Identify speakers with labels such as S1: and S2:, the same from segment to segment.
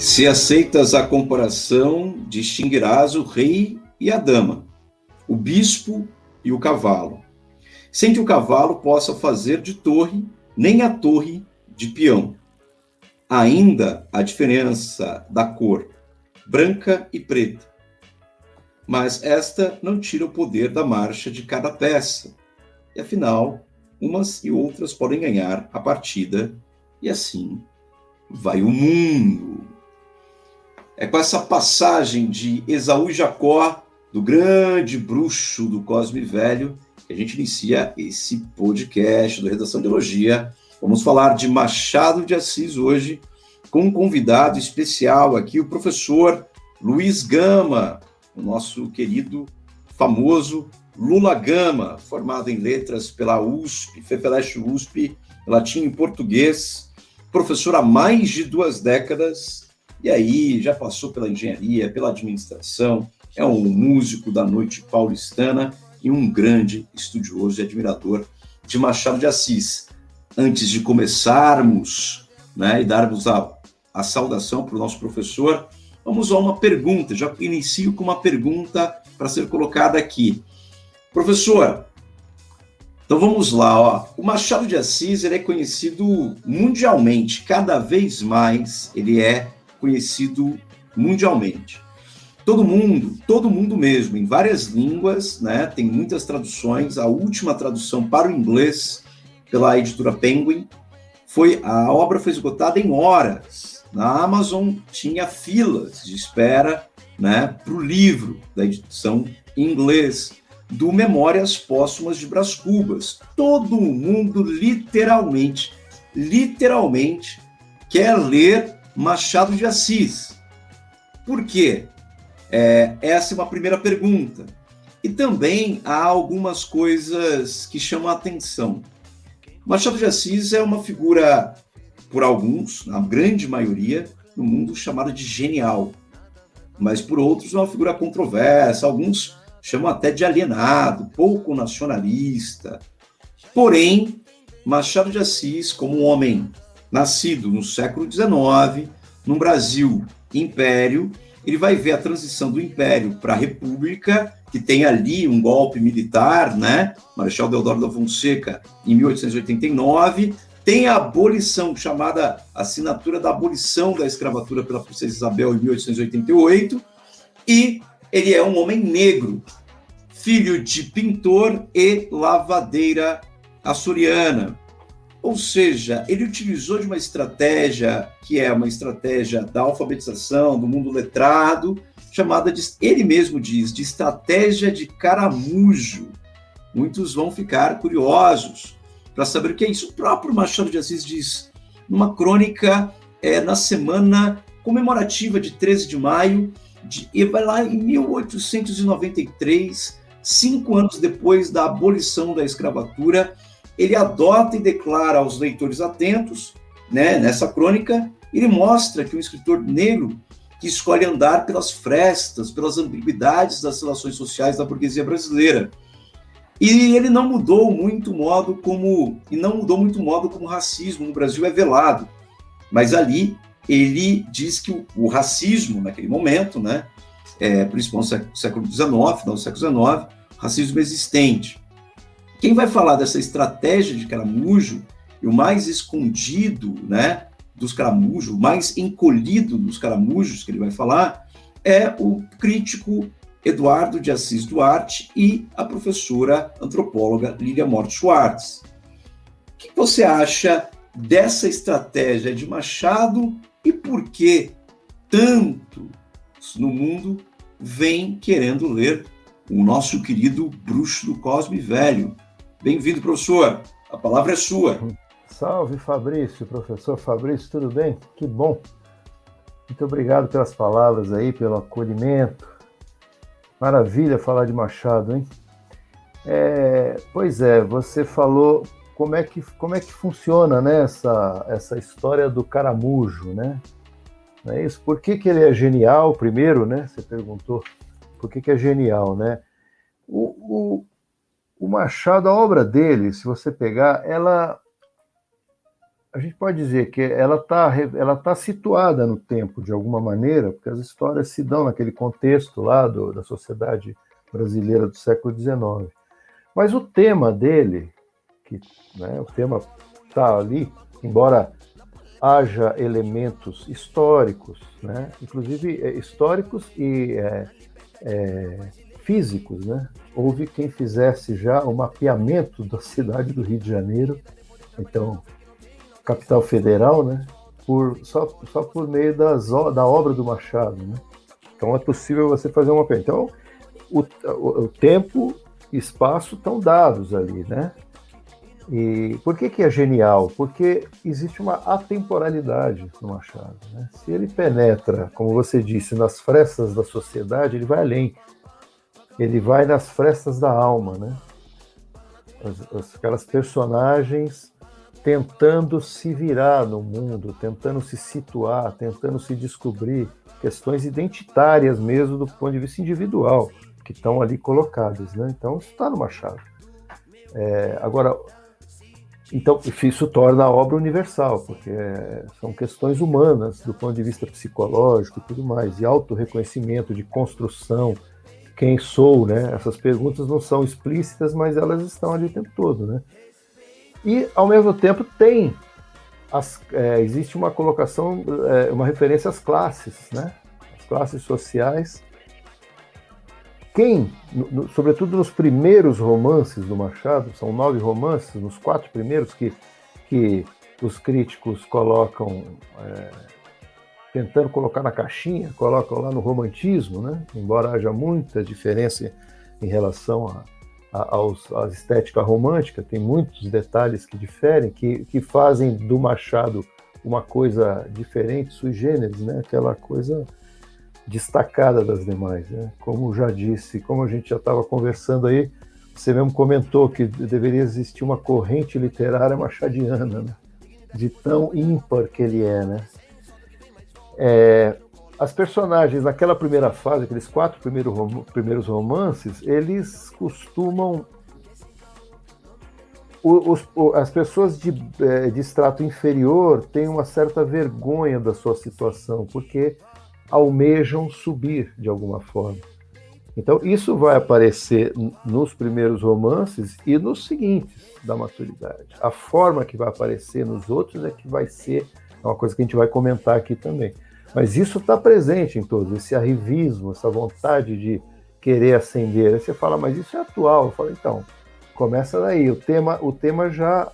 S1: Se aceitas a comparação, distinguirás o rei e a dama, o bispo e o cavalo, sem que o cavalo possa fazer de torre, nem a torre de peão. Ainda a diferença da cor, branca e preta. Mas esta não tira o poder da marcha de cada peça. E afinal, umas e outras podem ganhar a partida, e assim vai o mundo. É com essa passagem de Esaú e Jacó, do grande bruxo do Cosme Velho, que a gente inicia esse podcast do Redação de Teologia. Vamos falar de Machado de Assis hoje, com um convidado especial aqui, o professor Luiz Gama, o nosso querido, famoso Lula Gama, formado em letras pela USP, FEFELESH USP, latim e português, professor há mais de 2 décadas, e aí já passou pela engenharia, pela administração, é um músico da noite paulistana e um grande estudioso e admirador de Machado de Assis. Antes de começarmos, e darmos a saudação para o nosso professor, vamos a uma pergunta. Já inicio com uma pergunta para ser colocada aqui. Professor, então vamos lá. O Machado de Assis ele é conhecido mundialmente, cada vez mais ele é conhecido mundialmente. Todo mundo mesmo, em várias línguas, tem muitas traduções. A última tradução para o inglês, pela editora Penguin, a obra foi esgotada em horas. Na Amazon tinha filas de espera para o livro da edição em inglês, do Memórias Póstumas de Brás Cubas. Todo mundo, literalmente, quer ler Machado de Assis. Por quê? Essa é uma primeira pergunta. E também há algumas coisas que chamam a atenção. Machado de Assis é uma figura, por alguns, na grande maioria, no mundo chamada de genial. Mas por outros é uma figura controversa, alguns chamam até de alienado, pouco nacionalista. Porém, Machado de Assis, como um homem nascido no século XIX, no Brasil império, ele vai ver a transição do império para a república, que tem ali um golpe militar, Marechal Deodoro da Fonseca, em 1889, tem a abolição, chamada assinatura da abolição da escravatura pela princesa Isabel, em 1888, e ele é um homem negro, filho de pintor e lavadeira açoriana. Ou seja, ele utilizou de uma estratégia que é uma estratégia da alfabetização, do mundo letrado, chamada, ele mesmo diz, de estratégia de caramujo. Muitos vão ficar curiosos para saber o que é isso. O próprio Machado de Assis diz, numa crônica na semana comemorativa de 13 de maio, e vai lá em 1893, 5 anos depois da abolição da escravatura, ele adota e declara aos leitores atentos, nessa crônica, ele mostra que um escritor negro que escolhe andar pelas frestas, pelas ambiguidades das relações sociais da burguesia brasileira. E ele não mudou muito o modo como o racismo no Brasil é velado. Mas ali ele diz que o racismo, naquele momento, principalmente no século XIX, final do século XIX, racismo existente. Quem vai falar dessa estratégia de caramujo, e o mais escondido, dos caramujos, o mais encolhido dos caramujos que ele vai falar, é o crítico Eduardo de Assis Duarte e a professora antropóloga Lília Mort Schwartz. O que você acha dessa estratégia de Machado e por que tanto no mundo vem querendo ler o nosso querido bruxo do Cosme Velho? Bem-vindo, professor. A palavra é sua.
S2: Salve, Fabrício, professor Fabrício, tudo bem? Que bom. Muito obrigado pelas palavras aí, pelo acolhimento. Maravilha falar de Machado, hein? Pois é, você falou como é que funciona, essa história do caramujo, Não é isso? Por que ele é genial, primeiro, Você perguntou por que é genial, O Machado, a obra dele, se você pegar, ela a gente pode dizer que ela tá situada no tempo, de alguma maneira, porque as histórias se dão naquele contexto lá da sociedade brasileira do século XIX. Mas o tema dele, o tema está ali, embora haja elementos históricos, né, inclusive históricos e físicos, né? Houve quem fizesse já o mapeamento da cidade do Rio de Janeiro, então, capital federal, né? Só por meio da obra do Machado, né? Então é possível você fazer uma mapeamento. Então, o tempo e espaço estão dados ali, né? E por que é genial? Porque existe uma atemporalidade no Machado, né? Se ele penetra, como você disse, nas frestas da sociedade, ele vai além. Ele vai nas frestas da alma, né? Aquelas personagens tentando se virar no mundo, tentando se situar, tentando se descobrir, questões identitárias mesmo do ponto de vista individual, que estão ali colocadas, né? Então, isso está no Machado. Agora, então, isso torna a obra universal, porque são questões humanas, do ponto de vista psicológico e tudo mais, de autorreconhecimento, de construção, quem sou, né? Essas perguntas não são explícitas, mas elas estão ali o tempo todo, né? E, ao mesmo tempo, existe uma colocação, uma referência às classes, né? As classes sociais. Sobretudo nos primeiros romances do Machado, são 9 romances, nos 4 primeiros que os críticos colocam, tentando colocar na caixinha, colocam lá no romantismo, né? Embora haja muita diferença em relação à estética romântica, tem muitos detalhes que diferem, que fazem do Machado uma coisa diferente, sui generis, né? Aquela coisa destacada das demais, né? Como já disse, como a gente já estava conversando aí, você mesmo comentou que deveria existir uma corrente literária machadiana, né? De tão ímpar que ele é, né? As personagens naquela primeira fase, aqueles 4 primeiros romances, eles costumam... As pessoas de estrato inferior têm uma certa vergonha da sua situação, porque almejam subir de alguma forma. Então, isso vai aparecer nos primeiros romances e nos seguintes da maturidade. A forma que vai aparecer nos outros é que vai ser uma coisa que a gente vai comentar aqui também. Mas isso está presente em todos, esse arrivismo, essa vontade de querer ascender. Aí você fala, mas isso é atual. Eu falo, então, começa daí. O tema já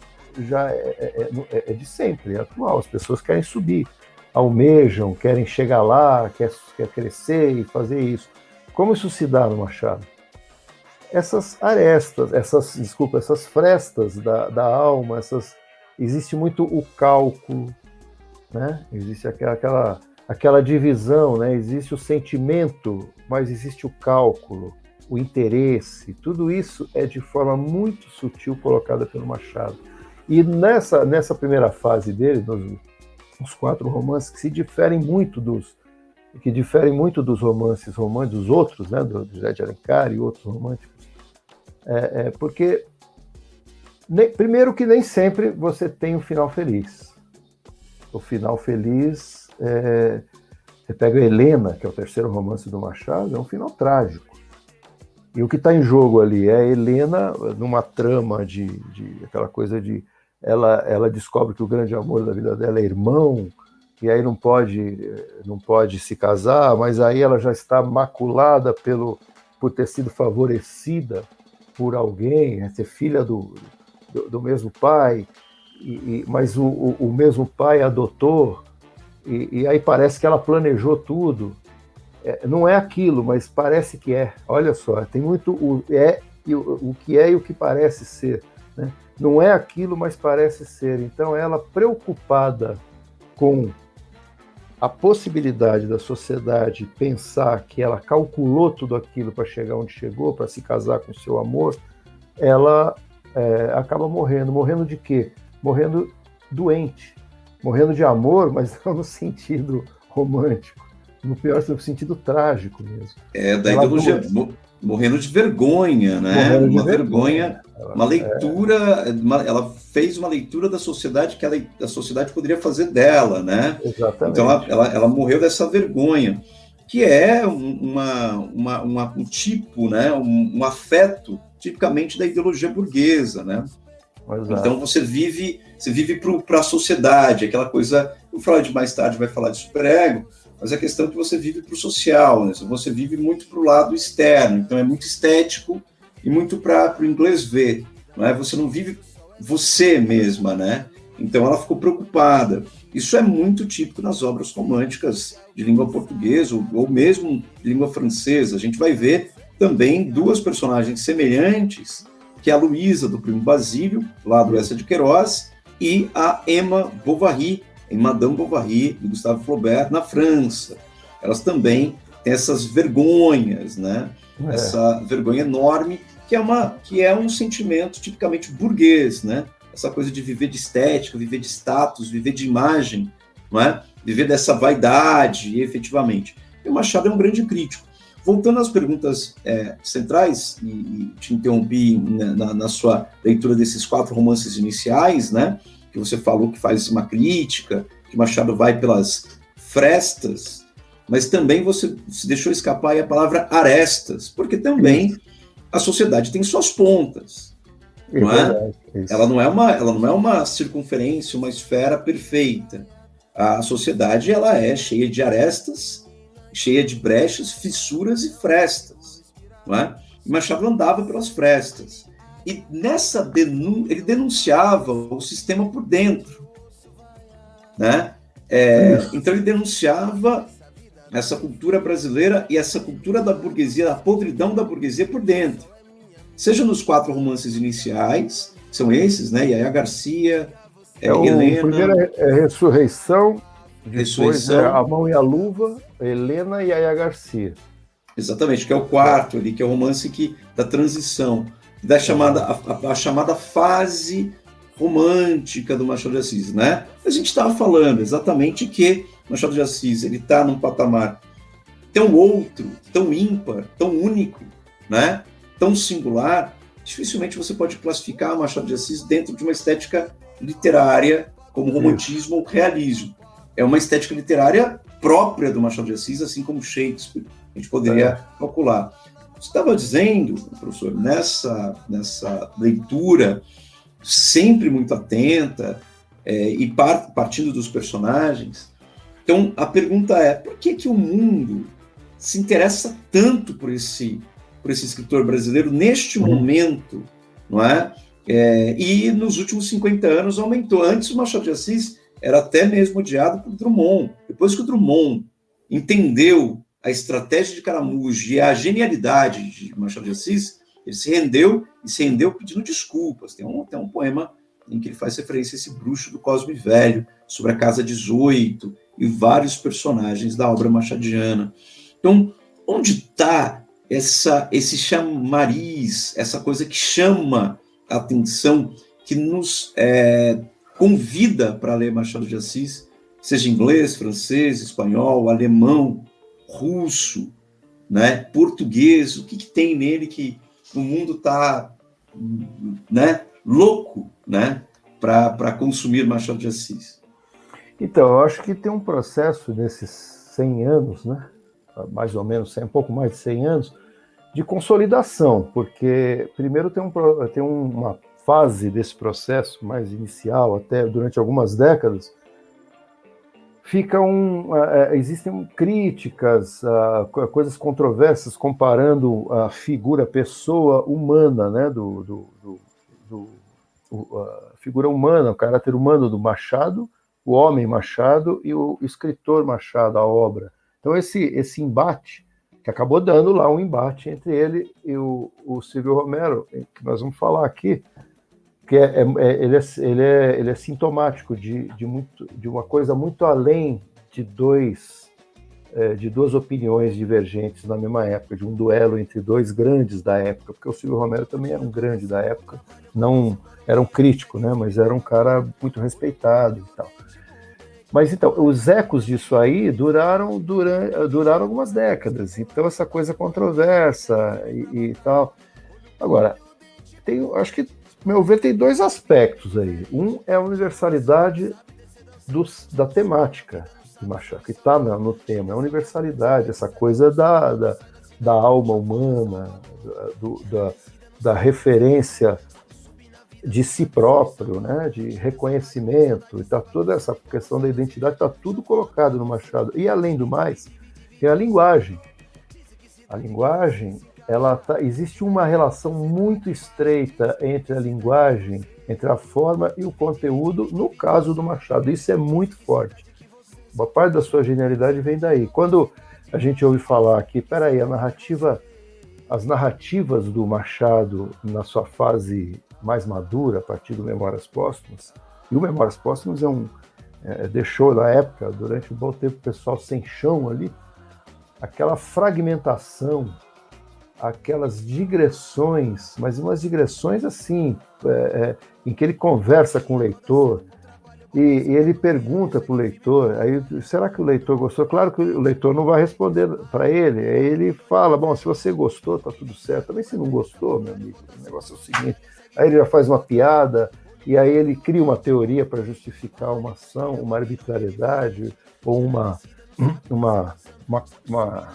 S2: é de sempre, é atual. As pessoas querem subir, almejam, querem chegar lá, quer crescer e fazer isso. Como isso se dá no Machado? Essas arestas, essas frestas da alma, existe muito o cálculo, né? Existe aquela divisão, né? Existe o sentimento, mas existe o cálculo, o interesse. Tudo isso é de forma muito sutil colocada pelo Machado. E nessa primeira fase dele, os 4 romances que diferem muito dos romances dos outros, né, do José de Alencar e outros românticos, porque primeiro que nem sempre você tem um final feliz. O final feliz, você pega a Helena, que é o terceiro romance do Machado, é um final trágico. E o que está em jogo ali é a Helena numa trama de aquela coisa de ela descobre que o grande amor da vida dela é irmão, e aí não pode se casar, mas aí ela já está maculada por ter sido favorecida por alguém, ser filha do mesmo pai, mas o mesmo pai adotou, e aí parece que ela planejou tudo. Não é aquilo, mas parece que é. Olha só, tem muito o que é e o que parece ser, né? Não é aquilo, mas parece ser. Então, ela preocupada com a possibilidade da sociedade pensar que ela calculou tudo aquilo para chegar onde chegou, para se casar com seu amor, ela acaba morrendo. Morrendo de quê? Morrendo doente. Morrendo de amor, mas não no sentido romântico, no pior sentido trágico mesmo.
S1: Da ideologia, morrendo de vergonha, né?
S2: Morrendo de
S1: vergonha. Uma leitura, ela fez uma leitura da sociedade que a sociedade poderia fazer dela, né?
S2: Exatamente.
S1: Então ela morreu dessa vergonha, que é um tipo, né? Um afeto tipicamente da ideologia burguesa, né? Exato. Então você vive para a sociedade, aquela coisa. O Freud mais tarde vai falar de superego, mas a questão é que você vive para o social, né? Você vive muito para o lado externo, então é muito estético e muito para o inglês ver, não é? Você não vive você mesma, né? Então ela ficou preocupada. Isso é muito típico nas obras românticas de língua portuguesa ou mesmo de língua francesa. A gente vai ver também duas personagens semelhantes, que é a Luísa, do Primo Basílio, lá do Eça de Queiroz, e a Emma Bovary, em Madame Bovary, de Gustave Flaubert, na França. Elas também têm essas vergonhas, né? Essa vergonha enorme, que é um sentimento tipicamente burguês, né? Essa coisa de viver de estética, viver de status, viver de imagem, não é? Viver dessa vaidade, efetivamente. E o Machado é um grande crítico. Voltando às perguntas centrais, e te interrompi na sua leitura desses 4 romances iniciais, né? Que você falou que faz uma crítica, que Machado vai pelas frestas, mas também você se deixou escapar aí a palavra arestas, porque também a sociedade tem suas pontas, não é? Ela não é uma circunferência, uma esfera perfeita. A sociedade ela é cheia de arestas, cheia de brechas, fissuras e frestas, não é? E Machado andava pelas frestas. E nessa ele denunciava o sistema por dentro, né? Então ele denunciava essa cultura brasileira e essa cultura da burguesia, a podridão da burguesia por dentro. Seja nos 4 romances iniciais, são esses, né? Yaya Garcia, Helena...
S2: O primeiro é Ressurreição, depois é A Mão e a Luva, Helena e Yaya Garcia.
S1: Exatamente, que é o 4 ali, que é o romance da transição, da a chamada fase romântica do Machado de Assis, né? A gente estava falando exatamente que Machado de Assis ele está num patamar tão outro, tão ímpar, tão único, né? Tão singular, dificilmente você pode classificar Machado de Assis dentro de uma estética literária como romantismo ou realismo. É uma estética literária própria do Machado de Assis, assim como Shakespeare, a gente poderia calcular. Você estava dizendo, professor, nessa leitura sempre muito atenta e partindo dos personagens, então a pergunta é, por que o mundo se interessa tanto por esse escritor brasileiro neste momento, não é? E nos últimos 50 anos aumentou. Antes o Machado de Assis era até mesmo odiado por Drummond. Depois que o Drummond entendeu a estratégia de Caramujo e a genialidade de Machado de Assis, ele se rendeu pedindo desculpas. Tem um poema em que ele faz referência a esse bruxo do Cosme Velho, sobre a Casa 18 e vários personagens da obra machadiana. Então, onde está esse chamariz, essa coisa que chama a atenção, que nos convida para ler Machado de Assis, seja inglês, francês, espanhol, alemão, russo, né, português? O que tem nele que o mundo está, né, louco, né, para consumir Machado de Assis?
S2: Então, eu acho que tem um processo nesses 100 anos, né, mais ou menos, um pouco mais de 100 anos, de consolidação, porque primeiro tem uma fase desse processo mais inicial, até durante algumas décadas, existem críticas, coisas controversas comparando a figura, a pessoa humana, né, a figura humana, o caráter humano do Machado, o homem Machado e o escritor Machado, a obra. Então esse embate, que acabou dando lá um embate entre ele e o Silvio Romero, que nós vamos falar aqui, que ele é sintomático de uma coisa muito além de duas opiniões divergentes na mesma época, de um duelo entre dois grandes da época, porque o Silvio Romero também era um grande da época, não era um crítico, né, mas era um cara muito respeitado e tal. Mas então, os ecos disso aí duraram algumas décadas. Então, essa coisa controversa e tal. Agora, acho que, meu ver, tem dois aspectos aí. Um é a universalidade da temática de Machado, que está no tema. É a universalidade, essa coisa da alma humana, da referência de si próprio, né, de reconhecimento, e tá toda essa questão da identidade, está tudo colocado no Machado. E, além do mais, tem a linguagem. A linguagem, existe uma relação muito estreita entre a linguagem, entre a forma e o conteúdo, no caso do Machado. Isso é muito forte. Uma parte da sua genialidade vem daí. Quando a gente ouve falar que, peraí, as narrativas do Machado na sua fase mais madura, a partir do Memórias Póstumas, e o Memórias Póstumas deixou, na época, durante um bom tempo, o pessoal sem chão ali, aquela fragmentação, aquelas digressões, mas umas digressões assim, em que ele conversa com o leitor, e ele pergunta para o leitor, aí, será que o leitor gostou? Claro que o leitor não vai responder para ele, aí ele fala, bom, se você gostou, tá tudo certo, também se não gostou, meu amigo, o negócio é o seguinte, aí ele já faz uma piada, e aí ele cria uma teoria para justificar uma ação, uma arbitrariedade, ou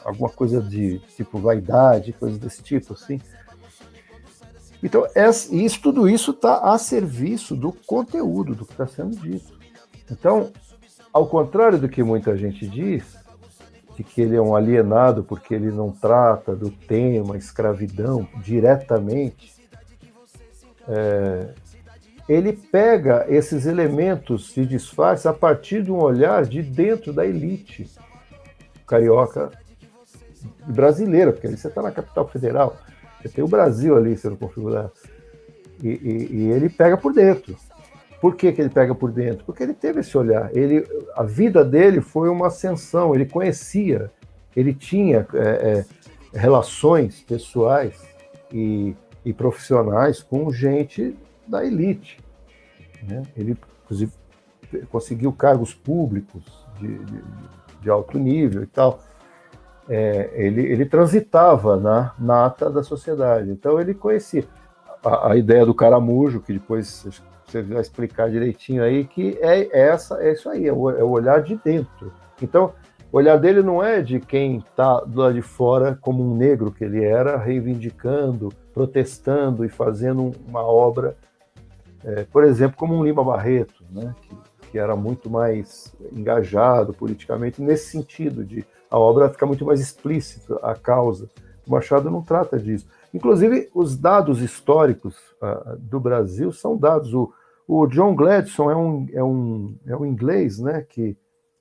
S2: alguma coisa de tipo vaidade, coisa desse tipo, assim. Então, tudo isso está a serviço do conteúdo, do que está sendo dito. Então, ao contrário do que muita gente diz, de que ele é um alienado porque ele não trata do tema escravidão diretamente, ele pega esses elementos de disfarce a partir de um olhar de dentro da elite carioca brasileira, porque ali você está na capital federal, você tem o Brasil ali sendo configurado, e ele pega por dentro. Por que ele pega por dentro? Porque ele teve esse olhar. A vida dele foi uma ascensão, ele conhecia, ele tinha relações pessoais e profissionais com gente da elite, né? Ele, inclusive, conseguiu cargos públicos de alto nível e tal. Ele transitava na nata da sociedade, então ele conhecia a ideia do caramujo, que depois você vai explicar direitinho aí, que é isso aí, é o olhar de dentro. Então, o olhar dele não é de quem está do lado de fora, como um negro que ele era, reivindicando, protestando e fazendo uma obra, por exemplo, como um Lima Barreto, né, que era muito mais engajado politicamente nesse sentido, de a obra fica muito mais explícita, a causa. O Machado não trata disso. Inclusive, os dados históricos do Brasil são dados. O John Gladstone é um inglês, né,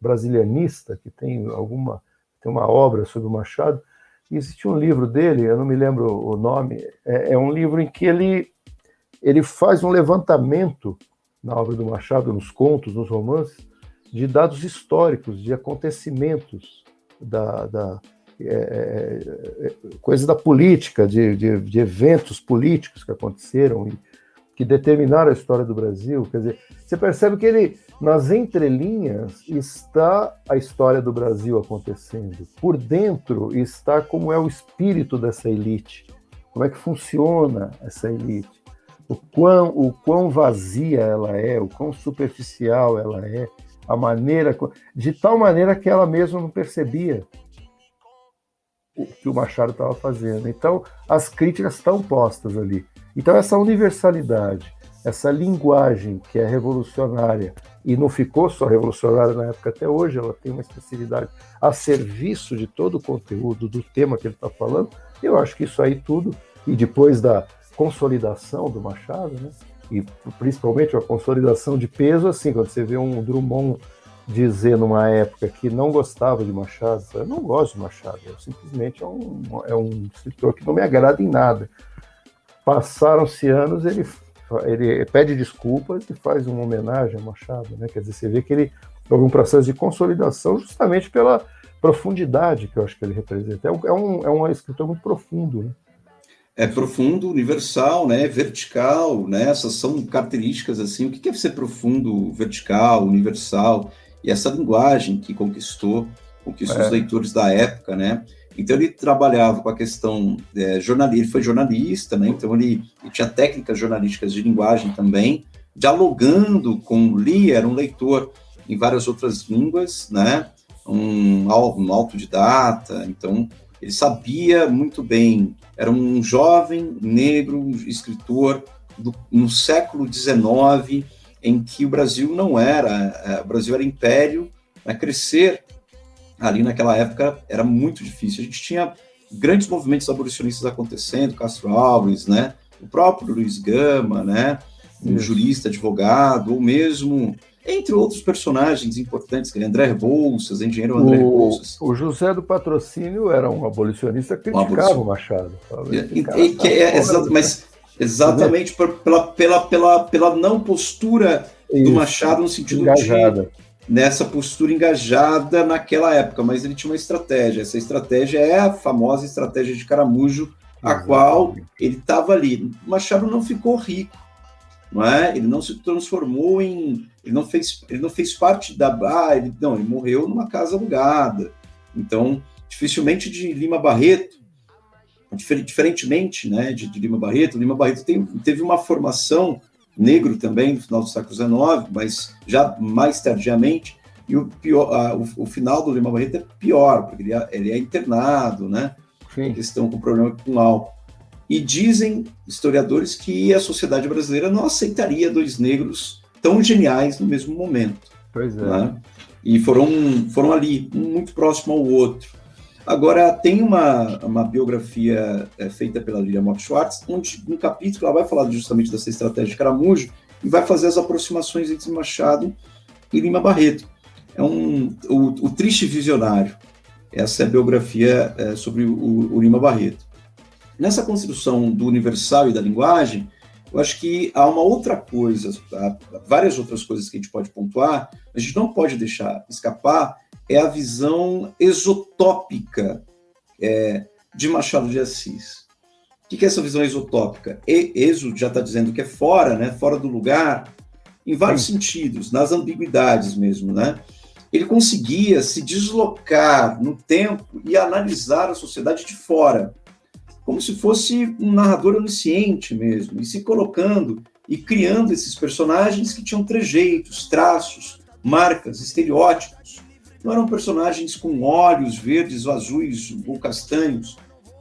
S2: brasilianista, que tem uma obra sobre o Machado. E existe um livro dele, eu não me lembro o nome, é um livro em que ele faz um levantamento na obra do Machado, nos contos, nos romances, de dados históricos, de acontecimentos, coisas da política, de eventos políticos que aconteceram e que determinaram a história do Brasil. Quer dizer, você percebe que nas entrelinhas está a história do Brasil acontecendo. Por dentro está como é o espírito dessa elite, como é que funciona essa elite, o quão vazia ela é, o quão superficial ela é, de tal maneira que ela mesma não percebia o que o Machado estava fazendo. Então, as críticas estão postas ali. Então, essa universalidade, essa linguagem que é revolucionária, e não ficou só revolucionária na época, até hoje ela tem uma especialidade a serviço de todo o conteúdo do tema que ele está falando. Eu acho que isso aí tudo, e depois da consolidação do Machado, né? E principalmente a consolidação de peso, assim, quando você vê um Drummond dizer numa época que não gostava de Machado, eu não gosto de Machado, simplesmente é um escritor que não me agrada em nada. Passaram-se anos, ele pede desculpas e faz uma homenagem a Machado, né? Quer dizer, você vê que houve um processo de consolidação justamente pela profundidade que eu acho que ele representa. É um escritor muito profundo, né?
S1: É profundo, universal, né? Vertical, né? Essas são características assim. O que é ser profundo, vertical, universal? e essa linguagem que conquistou os leitores da época, né? Então ele trabalhava com a questão jornalista, ele foi jornalista, né? Então ele tinha técnicas jornalísticas de linguagem também, dialogando com Lee, era um leitor em várias outras línguas, né? Um autodidata, então ele sabia muito bem, era um jovem negro, escritor no século XIX, em que o Brasil não era, o Brasil era império, a crescer ali naquela época era muito difícil. A gente tinha grandes movimentos abolicionistas acontecendo, Castro Alves, né? O próprio Luiz Gama, né? Um jurista, advogado, ou mesmo, entre outros personagens importantes, André Rebouças, engenheiro André Rebouças.
S2: O José do Patrocínio era um abolicionista que criticava o Machado.
S1: Exatamente pela não postura do Machado, no sentido
S2: engajada.
S1: Nessa postura engajada naquela época, mas ele tinha uma estratégia. Essa estratégia é a famosa estratégia de Caramujo, a qual ele estava ali. O Machado não ficou rico, não é? Ele não se transformou em... Ele não fez parte da... ele morreu numa casa alugada. Então, dificilmente de Lima Barreto, diferentemente, né, de Lima Barreto teve uma formação negro também no final do século XIX, mas já mais tardiamente, e o final do Lima Barreto é pior, porque ele é internado, né? Sim. Questão com problema com álcool. E dizem historiadores que a sociedade brasileira não aceitaria dois negros tão geniais no mesmo momento.
S2: Pois é.
S1: Né? E foram ali, um muito próximo ao outro. Agora, tem uma biografia feita pela Lilia Mock Schwartz, onde um capítulo ela vai falar justamente dessa estratégia de Caramujo e vai fazer as aproximações entre Machado e Lima Barreto. É o Triste Visionário. Essa é a biografia sobre o Lima Barreto. Nessa construção do universal e da linguagem, eu acho que há uma outra coisa, há várias outras coisas que a gente pode pontuar, a gente não pode deixar escapar, é a visão exotópica de Machado de Assis. O que é essa visão exotópica? Exo já está dizendo que é fora, né? Fora do lugar, em vários sentidos, nas ambiguidades mesmo, né? Ele conseguia se deslocar no tempo e analisar a sociedade de fora, como se fosse um narrador onisciente mesmo, e se colocando e criando esses personagens que tinham trejeitos, traços, marcas, estereótipos. Não eram personagens com olhos verdes, ou azuis ou castanhos.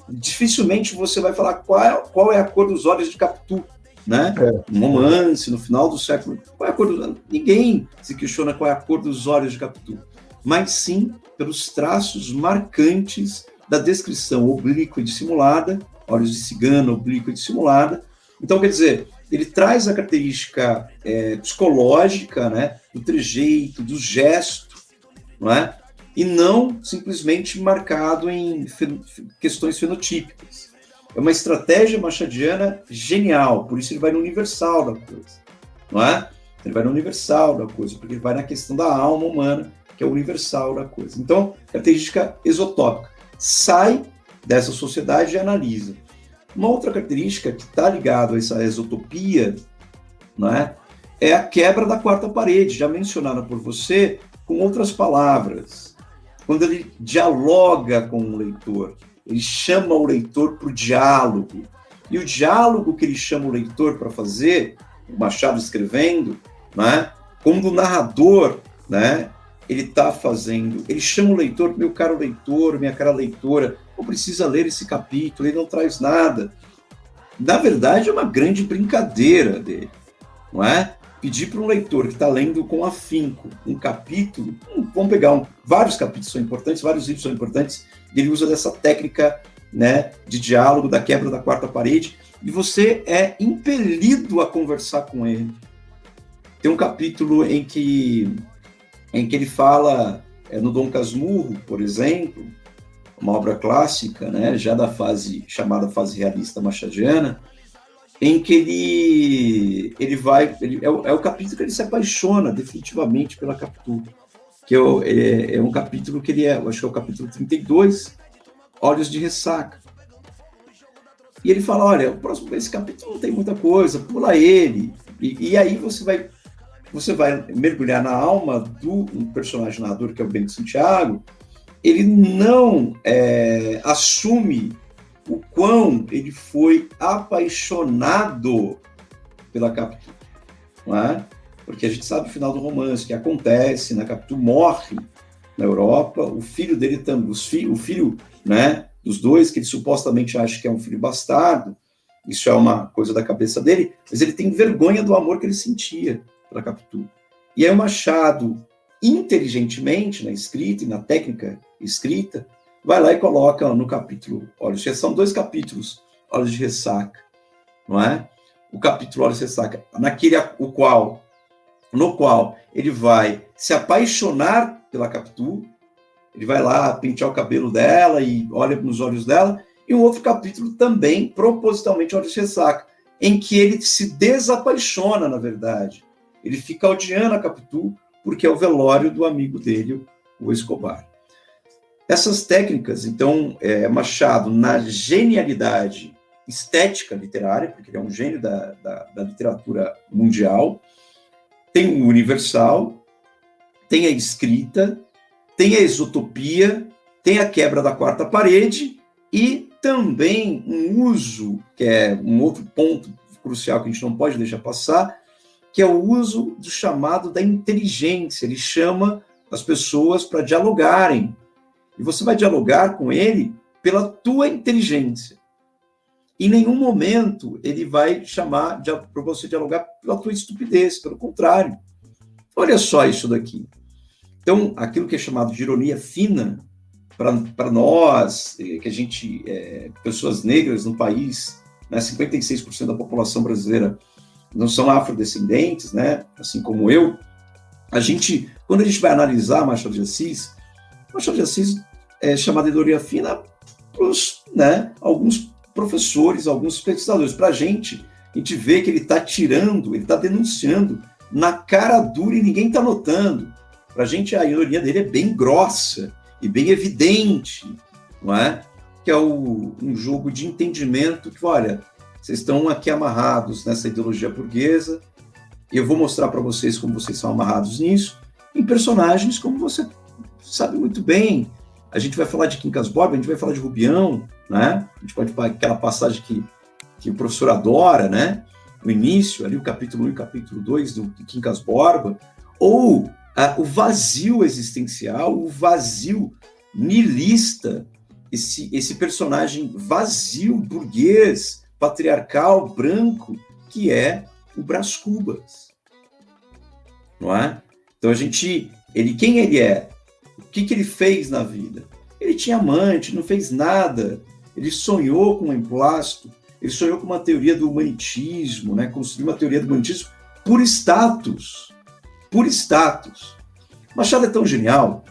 S1: Dificilmente você vai falar qual é a cor dos olhos de Capitu, né? Um romance no final do século. Qual é a cor Ninguém se questiona qual é a cor dos olhos de Capitu, mas sim pelos traços marcantes da descrição oblíqua e dissimulada, olhos de cigano, oblíqua e dissimulada. Então, quer dizer, ele traz a característica psicológica, né, do trejeito, do gesto, não é? E não simplesmente marcado em questões fenotípicas. É uma estratégia machadiana genial, por isso ele vai no universal da coisa, não é? Ele vai no universal da coisa, porque ele vai na questão da alma humana, que é o universal da coisa. Então, característica exotópica. Sai dessa sociedade e analisa. Uma outra característica que está ligada a essa exotopia, não é? É a quebra da quarta parede, já mencionada por você, com outras palavras. Quando ele dialoga com o leitor, ele chama o leitor para o diálogo. E o diálogo que ele chama o leitor para fazer, o Machado escrevendo, né, como o narrador, né, ele está fazendo, ele chama o leitor, meu caro leitor, minha cara leitora, não precisa ler esse capítulo, ele não traz nada. Na verdade, é uma grande brincadeira dele, não é? Pedir para um leitor que está lendo com afinco um capítulo, vamos pegar vários capítulos são importantes, vários livros são importantes, e ele usa dessa técnica, né, de diálogo, da quebra da quarta parede, e você é impelido a conversar com ele. Tem um capítulo em que ele fala, no Dom Casmurro, por exemplo, uma obra clássica, né, já da chamada fase realista machadiana, em que ele vai... é o capítulo que ele se apaixona definitivamente pela Capitu, que é um capítulo que acho que é o capítulo 32, Olhos de Ressaca. E ele fala, olha, esse capítulo não tem muita coisa, pula ele. E aí você vai você vai mergulhar na alma do personagem narrador, que é o Bento Santiago, ele não assume o quão ele foi apaixonado pela Capitu, não é? Porque a gente sabe o final do romance, que acontece, né? Capitu morre na Europa, o filho dele também, o filho, né, dos dois, que ele supostamente acha que é um filho bastardo, isso é uma coisa da cabeça dele, mas ele tem vergonha do amor que ele sentia pela Capitu. E aí o Machado, inteligentemente, na escrita e na técnica escrita, vai lá e coloca no capítulo Olhos de Ressaca, são 2 capítulos, Olhos de Ressaca, não é? O capítulo Olhos de Ressaca, no qual ele vai se apaixonar pela Capitu, ele vai lá pentear o cabelo dela e olha nos olhos dela, e um outro capítulo também, propositalmente, Olhos de Ressaca, em que ele se desapaixona, na verdade. Ele fica odiando a Capitu, porque é o velório do amigo dele, o Escobar. Essas técnicas, então, Machado, na genialidade estética literária, porque ele é um gênio da literatura mundial, tem o universal, tem a escrita, tem a exotopia, tem a quebra da quarta parede e também um uso, que é um outro ponto crucial que a gente não pode deixar passar, que é o uso do chamado da inteligência. Ele chama as pessoas para dialogarem. E você vai dialogar com ele pela tua inteligência. Em nenhum momento ele vai chamar para você dialogar pela tua estupidez, pelo contrário. Olha só isso daqui. Então, aquilo que é chamado de ironia fina, para nós, que a gente, pessoas negras no país, né, 56% da população brasileira não são afrodescendentes, né, assim como eu, quando a gente vai analisar Machado de Assis é chamado de ironia fina para alguns professores, alguns pesquisadores. Para a gente vê que ele está tirando, ele está denunciando na cara dura e ninguém está notando. Para a gente, a ironia dele é bem grossa e bem evidente, não é? Que é um jogo de entendimento que, olha, vocês estão aqui amarrados nessa ideologia burguesa e eu vou mostrar para vocês como vocês são amarrados nisso, em personagens como você sabe muito bem. A gente vai falar de Quincas Borba, a gente vai falar de Rubião, né? A gente pode falar aquela passagem que o professor adora, né? No início, ali o capítulo 1 e o capítulo 2 de Quincas Borba, ou o vazio existencial, o vazio niilista, esse personagem vazio, burguês, patriarcal, branco, que é o Brás Cubas, não é? Então quem ele é? O que ele fez na vida? Ele tinha amante, não fez nada, ele sonhou com um emplasto, ele sonhou com uma teoria do humanitismo, né? Construiu uma teoria do humanitismo por status. Machado é tão genial,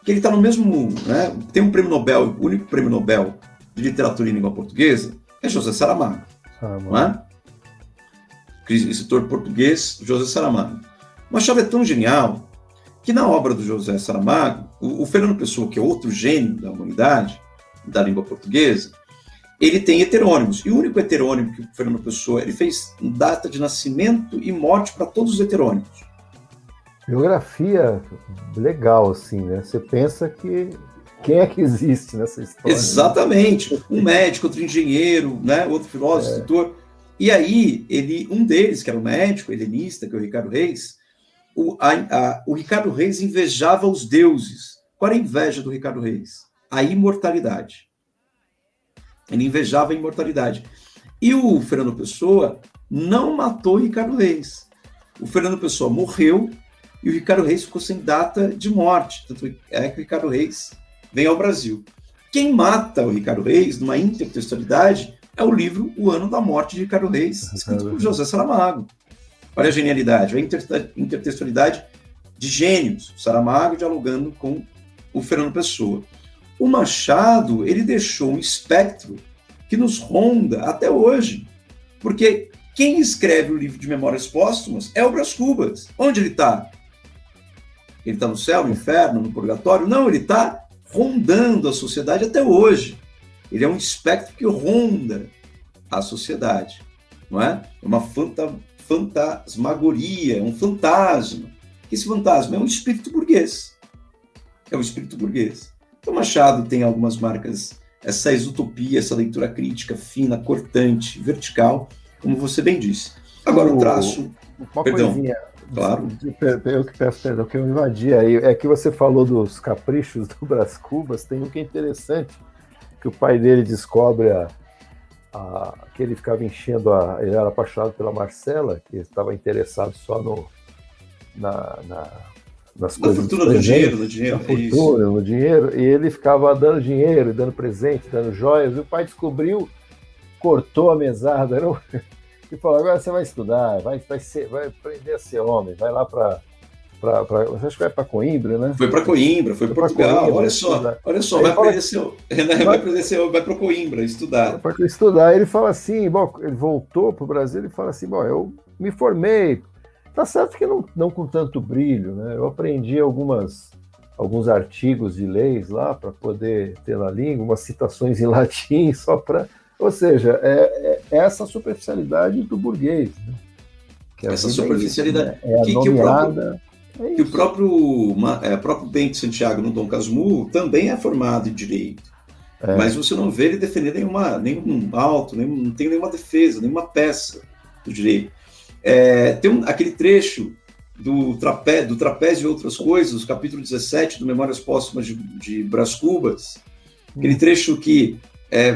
S1: que ele está no mesmo, né? Tem um prêmio Nobel, o único prêmio Nobel de literatura em língua portuguesa é José Saramago, não é? Escritor português, José Saramago. Machado é tão genial que na obra do José Saramago, o Fernando Pessoa, que é outro gênio da humanidade, da língua portuguesa, ele tem heterônimos. E o único heterônimo que o Fernando Pessoa, ele fez data de nascimento e morte para todos os heterônimos.
S2: Biografia legal, assim, né? Você pensa que quem é que existe nessa história?
S1: Exatamente. Né? Um médico, outro engenheiro, né? Outro filósofo, escritor. E aí, um deles, que era um médico helenista, que é o Ricardo Reis, o Ricardo Reis invejava os deuses. Qual era a inveja do Ricardo Reis? A imortalidade. Ele invejava a imortalidade. E o Fernando Pessoa não matou o Ricardo Reis. O Fernando Pessoa morreu e o Ricardo Reis ficou sem data de morte. Tanto é que o Ricardo Reis vem ao Brasil. Quem mata o Ricardo Reis, numa intertextualidade, é o livro O Ano da Morte de Ricardo Reis, escrito por José Saramago. Olha a genialidade, a intertextualidade de gênios. Saramago dialogando com o Fernando Pessoa. O Machado, ele deixou um espectro que nos ronda até hoje. Porque quem escreve o livro de Memórias Póstumas é o Brás Cubas. Onde ele está? Ele está no céu, no inferno, no purgatório? Não, ele está rondando a sociedade até hoje. Ele é um espectro que ronda a sociedade, não é? É uma fantasmagoria, um fantasma. Esse fantasma é um espírito burguês. É um espírito burguês. Então, Machado tem algumas marcas, essa exutopia, essa leitura crítica, fina, cortante, vertical, como você bem disse. Agora, o traço...
S2: Uma
S1: Perdão,
S2: coisinha,
S1: claro.
S2: Eu que peço perdão, que eu invadi aí. É que você falou dos caprichos do Brás Cubas, tem um que é interessante, que o pai dele descobre que ele ficava enchendo ele era apaixonado pela Marcela, que estava interessado só nas coisas.
S1: Na fortuna do dinheiro,
S2: na fortuna, no dinheiro, e ele ficava dando dinheiro, dando presente, dando joias, e o pai descobriu, cortou a mesada, e falou: agora você vai estudar, vai aprender a ser homem, vai lá para. Você acha que vai para Coimbra, né?
S1: Foi para Coimbra, foi para Portugal. Coimbra, olha só, vai para Coimbra estudar.
S2: Para estudar, ele fala assim, bom, ele voltou para o Brasil e fala assim, bom, eu me formei, tá certo que não com tanto brilho, né? Eu aprendi alguns artigos de leis lá para poder ter na língua, umas citações em latim só para, ou seja, é essa superficialidade do burguês, né? Que
S1: essa superficialidade
S2: que
S1: o próprio Bento Santiago no Dom Casmurro também é formado em direito, mas você não vê ele defender nenhum auto, não tem nenhuma defesa, nenhuma peça do direito. Tem aquele trecho do Trapézio e Outras Coisas, capítulo 17 do Memórias Póstumas de Brás Cubas, aquele trecho que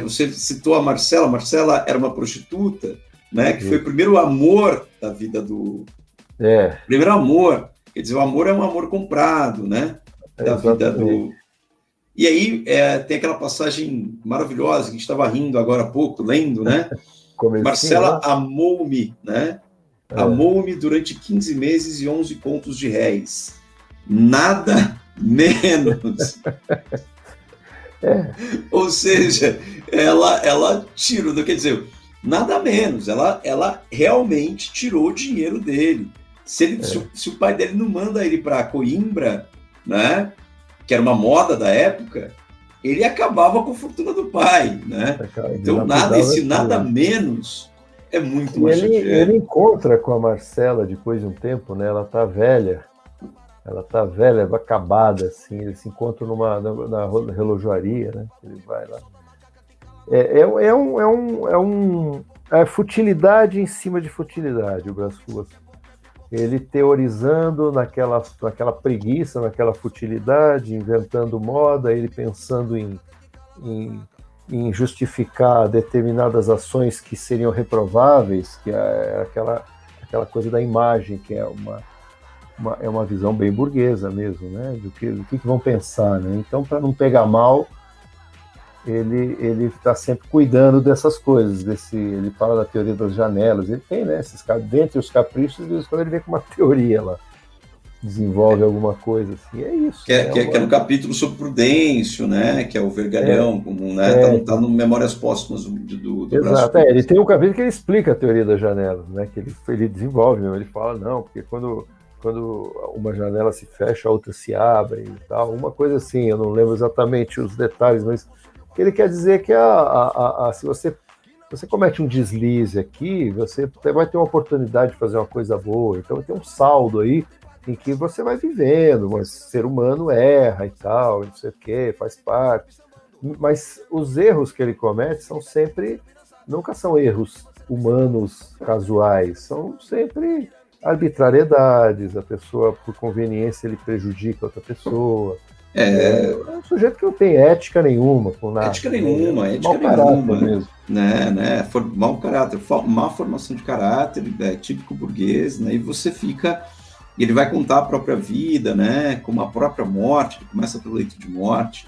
S1: você citou a Marcela. Marcela era uma prostituta, né, que foi o primeiro amor da vida do... Primeiro amor. Quer dizer, o amor é um amor comprado, né? Da vida do... E aí tem aquela passagem maravilhosa que a gente estava rindo agora há pouco, lendo, né? Marcela amou-me, né? Amou-me durante 15 meses e 11 contos de réis. Nada menos. Ou seja, ela tirou, quer dizer, nada menos, ela realmente tirou o dinheiro dele. Se o pai dele não manda ele para Coimbra, né, que era uma moda da época, ele acabava com a fortuna do pai, né? Então nada menos é muito mais.
S2: Ele encontra com a Marcela depois de um tempo, né? Ela tá velha, acabada, assim. Eles se encontram na relojoaria, né? Ele vai lá. É futilidade em cima de futilidade, o Brás Cubas. Ele teorizando naquela preguiça, naquela futilidade, inventando moda, ele pensando em justificar determinadas ações que seriam reprováveis, que é aquela coisa da imagem, que é uma visão bem burguesa mesmo, né? Do que vão pensar, né? Então, para não pegar mal, ele está sempre cuidando dessas coisas. Ele fala da teoria das janelas, ele tem, né, dentre os caprichos, quando ele vem com uma teoria lá, desenvolve alguma coisa assim, é isso.
S1: Que é no capítulo sobre Prudêncio, né, que é o vergalhão comum, né, tá no Memórias Póstumas do
S2: Exato, ele tem um capítulo que ele explica a teoria das janelas, né, que ele desenvolve, ele fala, não, porque quando uma janela se fecha, a outra se abre e tal, uma coisa assim, eu não lembro exatamente os detalhes, mas o que ele quer dizer é que se você comete um deslize aqui, você vai ter uma oportunidade de fazer uma coisa boa. Então tem um saldo aí em que você vai vivendo, mas o ser humano erra e tal, não sei o quê, faz parte. Mas os erros que ele comete nunca são erros humanos casuais, são sempre arbitrariedades, a pessoa, por conveniência, ele prejudica outra pessoa. É um sujeito que não tem ética nenhuma com nada.
S1: Ética nenhuma.
S2: Mesmo.
S1: Né? Mau caráter, má formação de caráter, típico burguês, né? E você fica... Ele vai contar a própria vida, né? Como a própria morte, ele começa pelo leito de morte.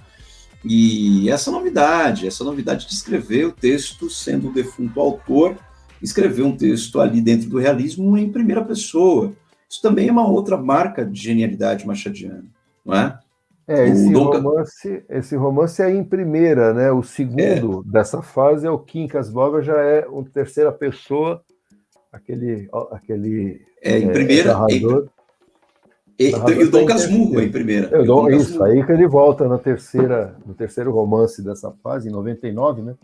S1: E essa novidade de escrever o texto sendo o defunto autor, escrever um texto ali dentro do realismo em primeira pessoa. Isso também é uma outra marca de genialidade machadiana, não é?
S2: Esse romance é em primeira, né? O segundo dessa fase é o Quincas Borba, já é uma terceira pessoa, aquele
S1: em primeira, narrador. E o Dom Casmurro é em primeira.
S2: Isso, aí que ele volta no terceiro romance dessa fase, em 99, né?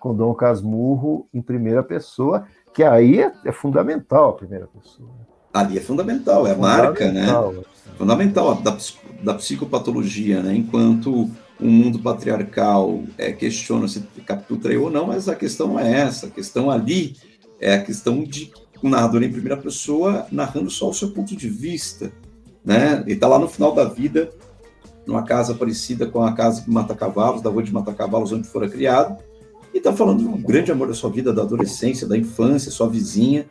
S2: Com Dom Casmurro em primeira pessoa, que aí é fundamental a primeira pessoa.
S1: Ali é fundamental, é a marca, né? Fundamental da psicopatologia, né? Enquanto o mundo patriarcal questiona se Capitu traiu ou não, mas a questão não é essa. A questão ali é a questão de um narrador em primeira pessoa narrando só o seu ponto de vista, né? Ele está lá no final da vida, numa casa parecida com a casa de Mata-Cavalos, da rua de Mata-Cavalos, onde fora criado, e está falando do grande amor da sua vida, da adolescência, da infância, sua vizinha,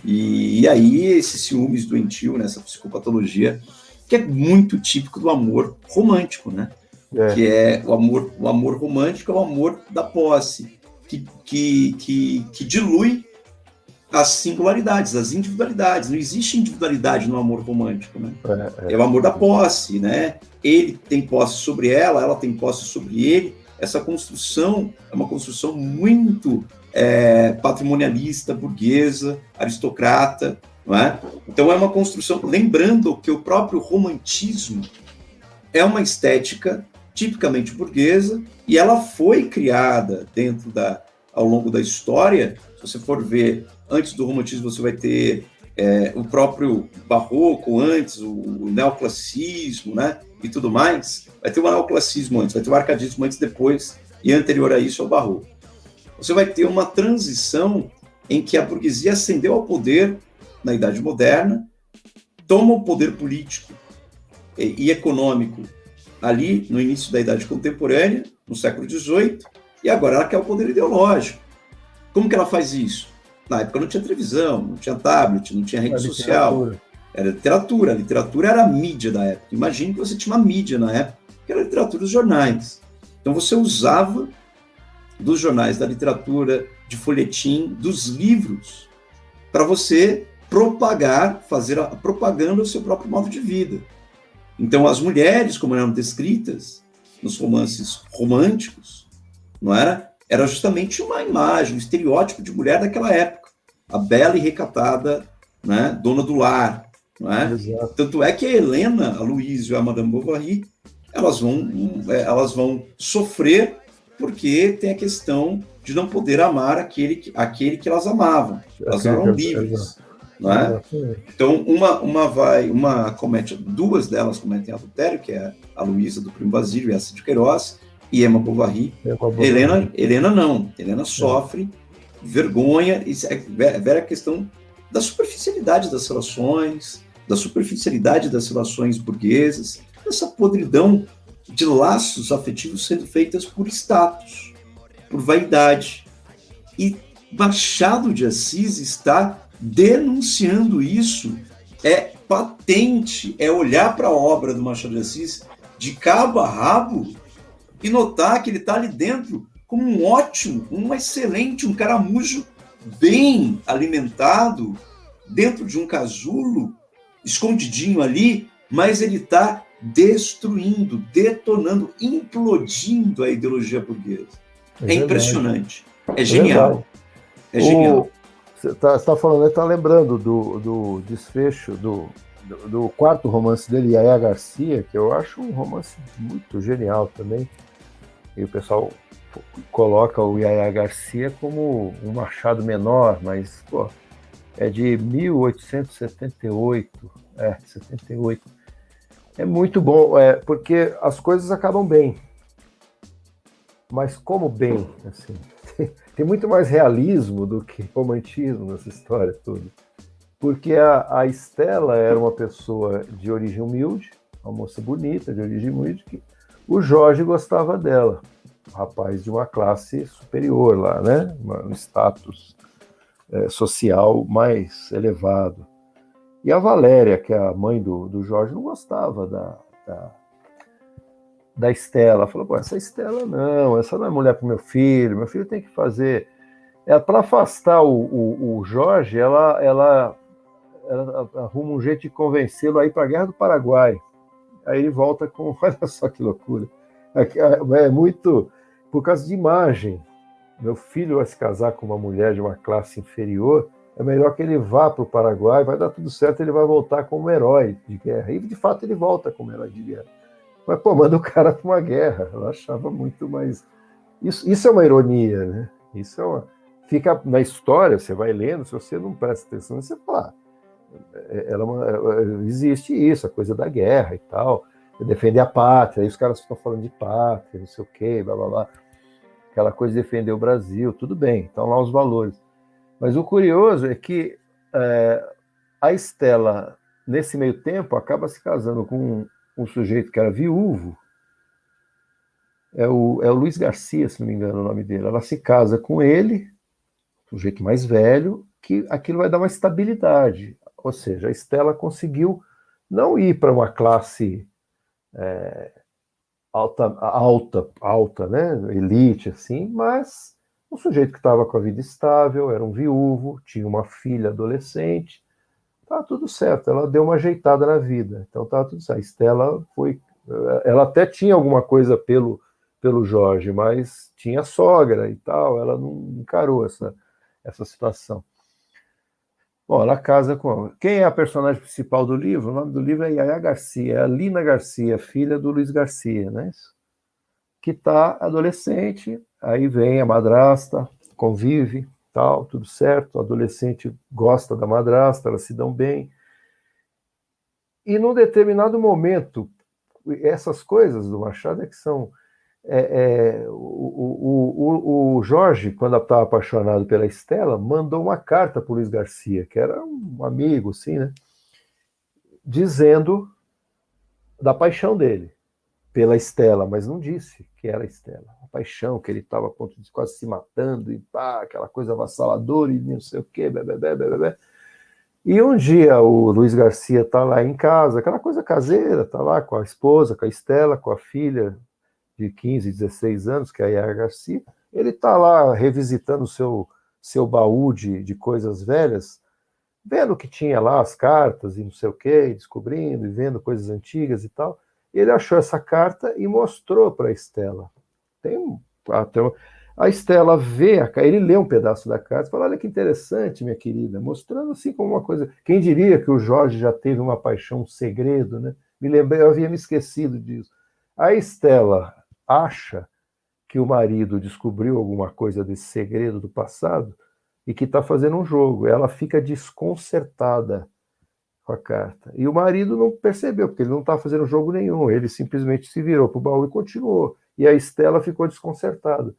S1: e aí esses ciúmes doentio, nessa psicopatologia, que é muito típico do amor romântico, né? Que é o amor romântico, é o amor da posse, que dilui as singularidades, as individualidades. Não existe individualidade no amor romântico, né? É o amor da posse, né? Ele tem posse sobre ela tem posse sobre ele. Essa construção é uma construção muito patrimonialista, burguesa, aristocrata, não é? Então é uma construção, lembrando que o próprio romantismo é uma estética tipicamente burguesa e ela foi criada ao longo da história. Se você for ver, antes do romantismo você vai ter o próprio barroco antes, o neoclassicismo, né, e tudo mais. Vai ter o neoclassicismo antes, vai ter o arcadismo antes, depois, e anterior a isso é o barroco. Você vai ter uma transição em que a burguesia ascendeu ao poder na Idade Moderna, toma o poder político e econômico ali no início da Idade Contemporânea, no século XVIII, e agora ela quer o poder ideológico. Como que ela faz isso? Na época não tinha televisão, não tinha tablet, não tinha rede social. Era literatura. A literatura era a mídia da época. Imagine que você tinha uma mídia na época, que era a literatura dos jornais. Então você usava dos jornais, da literatura, de folhetim, dos livros, para você propagar, fazer a propaganda do seu próprio modo de vida. Então as mulheres, como eram descritas nos romances românticos, não era? Era justamente uma imagem, um estereótipo de mulher daquela época. A bela e recatada, né, dona do lar. Não é? Tanto é que a Helena, a Louise e a Madame Bovary, elas vão sofrer porque tem a questão de não poder amar aquele que elas amavam. Elas eram livres. Não é? Então, duas delas cometem adultério, que é a Luísa do Primo Basílio e a Cid Queiroz, e Emma Bovary. Helena não. Helena sofre vergonha, e a questão da superficialidade das relações, burguesas, dessa podridão de laços afetivos sendo feitas por status, por vaidade. E Machado de Assis está denunciando isso. É patente, é olhar para a obra do Machado de Assis de cabo a rabo e notar que ele está ali dentro como um ótimo, um excelente, um caramujo bem alimentado, dentro de um casulo, escondidinho ali, mas ele está destruindo, detonando, implodindo a ideologia burguesa. É impressionante. É genial. É genial.
S2: Você está falando, está lembrando do desfecho do quarto romance dele, Yaya Garcia, que eu acho um romance muito genial também. E o pessoal coloca o Yaya Garcia como um Machado menor, mas é de 1878. 78. É muito bom, porque as coisas acabam bem. Mas como bem, assim, tem muito mais realismo do que romantismo nessa história toda. Porque a Estela era uma pessoa de origem humilde, uma moça bonita, de origem humilde, que o Jorge gostava dela. Um rapaz de uma classe superior lá, né? Um status social mais elevado. E a Valéria, que é a mãe do Jorge, não gostava da Estela. Falou, essa Estela não, essa não é mulher para meu filho tem que fazer... Para afastar o Jorge, ela arruma um jeito de convencê-lo a ir para a Guerra do Paraguai. Aí ele volta com... Olha só que loucura. É muito... Por causa de imagem. Meu filho vai se casar com uma mulher de uma classe inferior, é melhor que ele vá para o Paraguai, vai dar tudo certo, ele vai voltar como herói de guerra. E, de fato, ele volta como herói de guerra. Mas, manda o cara para uma guerra. Ela achava muito mais... Isso é uma ironia, né? Isso é uma... fica na história, você vai lendo, se você não presta atenção, você fala, existe isso, a coisa da guerra e tal, defender a pátria, aí os caras ficam falando de pátria, não sei o quê, blá blá blá, aquela coisa de defender o Brasil, tudo bem, estão lá os valores. Mas o curioso é que a Estela, nesse meio tempo, acaba se casando com um sujeito que era viúvo, é o Luiz Garcia, se não me engano o nome dele. Ela se casa com ele, o sujeito mais velho, que aquilo vai dar uma estabilidade. Ou seja, a Estela conseguiu não ir para uma classe alta, né, elite, assim, mas um sujeito que estava com a vida estável, era um viúvo, tinha uma filha adolescente, tá tudo certo, ela deu uma ajeitada na vida, então tá tudo certo. A Estela ela até tinha alguma coisa pelo Jorge, mas tinha sogra e tal, ela não encarou essa situação. Bom, ela casa com... Quem é a personagem principal do livro? O nome do livro é Yaya Garcia, é a Lina Garcia, filha do Luiz Garcia, né? Que está adolescente, aí vem a madrasta, convive, tal, tudo certo, o adolescente gosta da madrasta, elas se dão bem. E num determinado momento, essas coisas do Machado é que são... o Jorge, quando estava apaixonado pela Estela, mandou uma carta para o Luiz Garcia, que era um amigo, assim, né? Dizendo da paixão dele pela Estela, mas não disse que era a Estela. A paixão, que ele estava a ponto de quase se matando, e pá, aquela coisa avassaladora, e não sei o quê, bebê. E um dia o Luiz Garcia está lá em casa, aquela coisa caseira, está lá com a esposa, com a Estela, com a filha de 15, 16 anos, que é a Yaya Garcia, ele está lá revisitando o seu baú de coisas velhas, vendo que tinha lá as cartas e não sei o quê, descobrindo e vendo coisas antigas e tal. Ele achou essa carta e mostrou para a Estela. A Estela vê, ele lê um pedaço da carta e fala, olha que interessante, minha querida, mostrando assim como uma coisa... Quem diria que o Jorge já teve uma paixão, um segredo, né? Eu havia me esquecido disso. A Estela acha que o marido descobriu alguma coisa desse segredo do passado e que está fazendo um jogo. Ela fica desconcertada com a carta. E o marido não percebeu, porque ele não está fazendo jogo nenhum. Ele simplesmente se virou para o baú e continuou. E a Estela ficou desconcertada.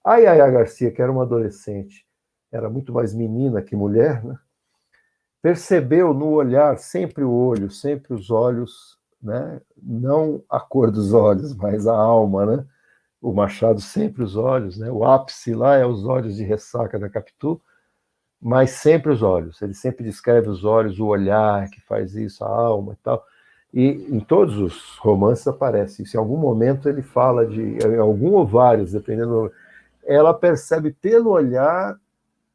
S2: A Yaya Garcia, que era uma adolescente, era muito mais menina que mulher, né? Percebeu no olhar sempre o olho, sempre os olhos, né? Não a cor dos olhos, mas a alma, né? O Machado sempre os olhos, né? O ápice lá é os olhos de ressaca da Capitu, mas sempre os olhos. Ele sempre descreve os olhos, o olhar que faz isso, a alma e tal. E em todos os romances aparece isso. Em algum momento ele fala em algum ou vários, dependendo. Ela percebe pelo olhar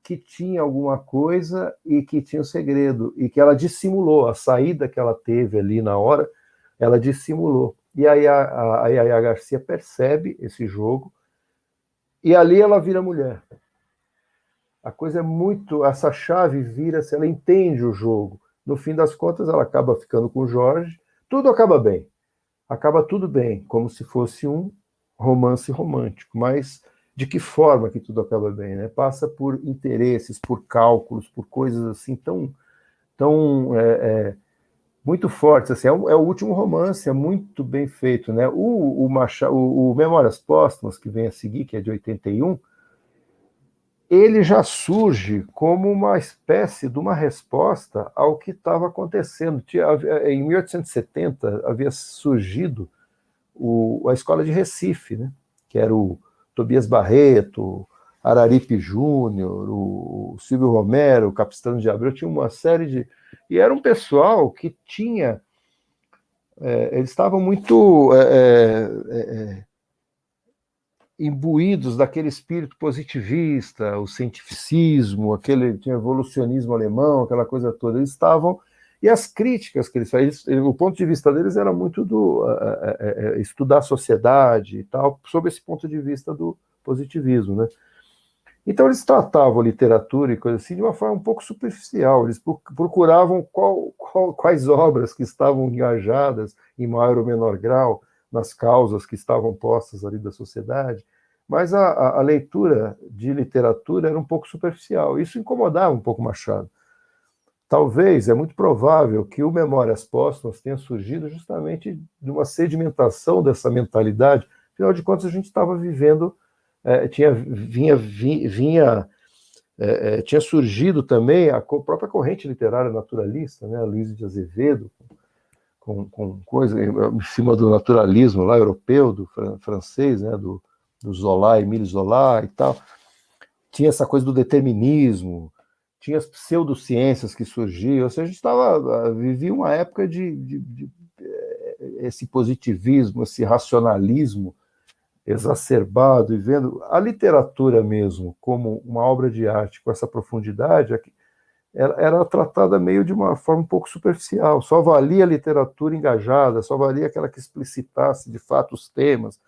S2: que tinha alguma coisa e que tinha um segredo, e que ela dissimulou. A saída que ela teve ali na hora, ela dissimulou. E aí a Yaya Garcia percebe esse jogo, e ali ela vira mulher. A coisa é muito... Essa chave vira-se, ela entende o jogo. No fim das contas, ela acaba ficando com o Jorge. Tudo acaba bem. Acaba tudo bem, como se fosse um romance romântico. Mas de que forma que tudo acaba bem, né? Passa por interesses, por cálculos, por coisas assim tão muito fortes. Assim, é o último romance, é muito bem feito, né? O Memórias Póstumas, que vem a seguir, que é de 81, ele já surge como uma espécie de uma resposta ao que estava acontecendo. Em 1870 havia surgido a Escola de Recife, né? Que era o Tobias Barreto, Araripe Júnior, o Silvio Romero, o Capistrano de Abreu, tinha uma série de... E era um pessoal que tinha... eles estavam muito... imbuídos daquele espírito positivista, o cientificismo, aquele evolucionismo alemão, aquela coisa toda. Eles estavam... E as críticas que eles faziam, o ponto de vista deles era muito do estudar a sociedade e tal, sob esse ponto de vista do positivismo, né? Então eles tratavam literatura e coisa assim de uma forma um pouco superficial. Eles procuravam quais obras que estavam engajadas em maior ou menor grau nas causas que estavam postas ali da sociedade, mas a leitura de literatura era um pouco superficial. Isso incomodava um pouco Machado. Talvez, é muito provável que o Memórias Póstumas tenha surgido justamente de uma sedimentação dessa mentalidade. Afinal de contas, a gente estava vivendo, tinha surgido também a própria corrente literária naturalista, né, Luiz de Azevedo, com coisa em cima do naturalismo lá europeu, do francês, né, do Zola, Émile Zola e tal. Tinha essa coisa do determinismo, tinha as pseudociências que surgiam, ou seja, a gente vivia uma época de esse positivismo, esse racionalismo exacerbado, e vendo a literatura mesmo como uma obra de arte com essa profundidade, era tratada meio de uma forma um pouco superficial, só valia a literatura engajada, só valia aquela que explicitasse de fato os temas.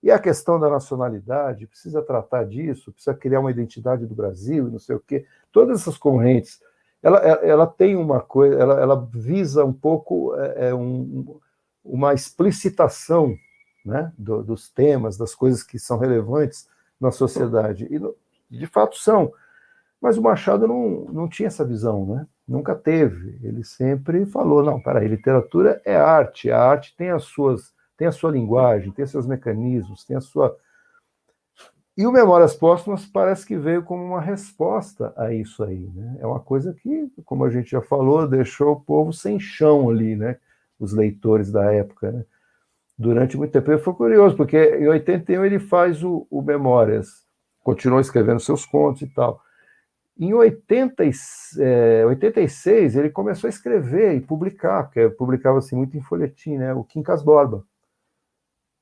S2: E a questão da nacionalidade, precisa tratar disso, precisa criar uma identidade do Brasil, não sei o quê. Todas essas correntes, ela tem uma coisa, ela visa um pouco uma explicitação, né, dos temas, das coisas que são relevantes na sociedade. E, de fato, são. Mas o Machado não tinha essa visão, né? Nunca teve. Ele sempre falou, não, peraí, literatura é arte, a arte tem a sua linguagem, tem seus mecanismos, tem a sua... E o Memórias Póstumas parece que veio como uma resposta a isso aí, né? É uma coisa que, como a gente já falou, deixou o povo sem chão ali, né? Os leitores da época, né? Durante muito tempo. Eu fui curioso, porque em 81 ele faz o Memórias, continuou escrevendo seus contos e tal. Em 86 ele começou a escrever e publicar, porque publicava-se muito em folhetim, né? O Quincas Borba.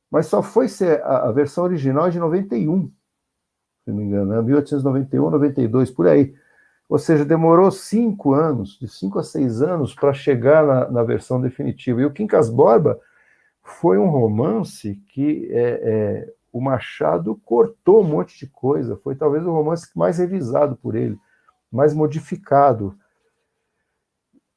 S2: Mas só foi ser a versão original de 91, se não me engano, né? 1891, 92, por aí. Ou seja, demorou 5 anos, de 5 a 6 anos, para chegar na versão definitiva. E o Quincas Borba foi um romance que o Machado cortou um monte de coisa. Foi talvez o romance mais revisado por ele, mais modificado.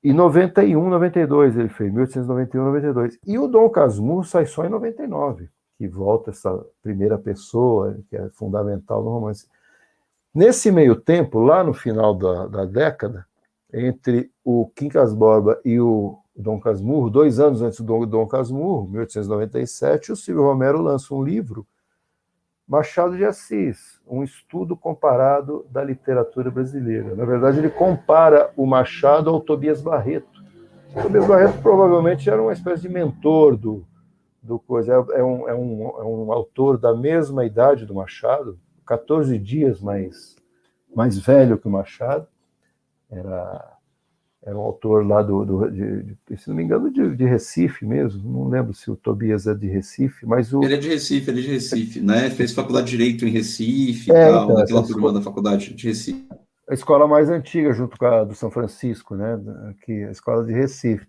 S2: Em 91, 92 ele fez, 1891, 92. E o Dom Casmurro sai só em 99, que volta essa primeira pessoa, que é fundamental no romance. Nesse meio tempo, lá no final da década, entre o Quincas Borba e o Dom Casmurro, 2 anos antes do Dom Casmurro, 1897, o Silvio Romero lança um livro, Machado de Assis, um estudo comparado da literatura brasileira. Na verdade, ele compara o Machado ao Tobias Barreto. O Tobias Barreto provavelmente era uma espécie de mentor do coisa. É um autor da mesma idade do Machado, 14 dias mais velho que o Machado. Era um autor lá se não me engano, de Recife mesmo. Não lembro se o Tobias é de Recife, mas
S1: Ele é de Recife, né? Fez faculdade de Direito em Recife e tal,
S2: então,
S1: naquela turma da faculdade de Recife.
S2: A escola mais antiga, junto com a do São Francisco, né? Aqui, a escola de Recife.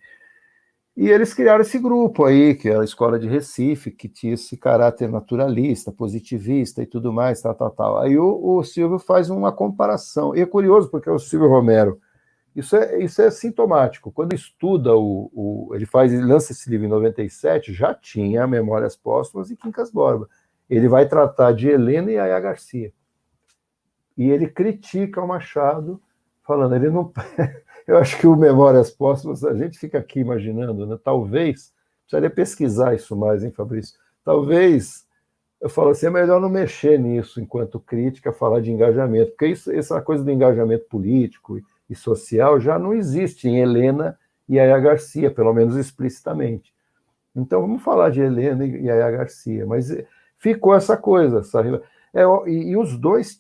S2: E eles criaram esse grupo aí, que era a escola de Recife, que tinha esse caráter naturalista, positivista e tudo mais, tal. Aí o Silvio faz uma comparação. E é curioso, porque o Silvio Romero, isso é sintomático. Quando estuda ele lança esse livro em 97, já tinha Memórias Póstumas e Quincas Borba. Ele vai tratar de Helena e Yaya Garcia. E ele critica o Machado, falando, ele não... Eu acho que o Memórias Póstumas, a gente fica aqui imaginando, né? Talvez, precisaria pesquisar isso mais, hein, Fabrício? Talvez, eu falo assim, é melhor não mexer nisso enquanto crítica, falar de engajamento, porque essa coisa do engajamento político e social já não existe em Helena e Yaya Garcia, pelo menos explicitamente. Então, vamos falar de Helena e Yaya Garcia, mas ficou essa coisa, e os dois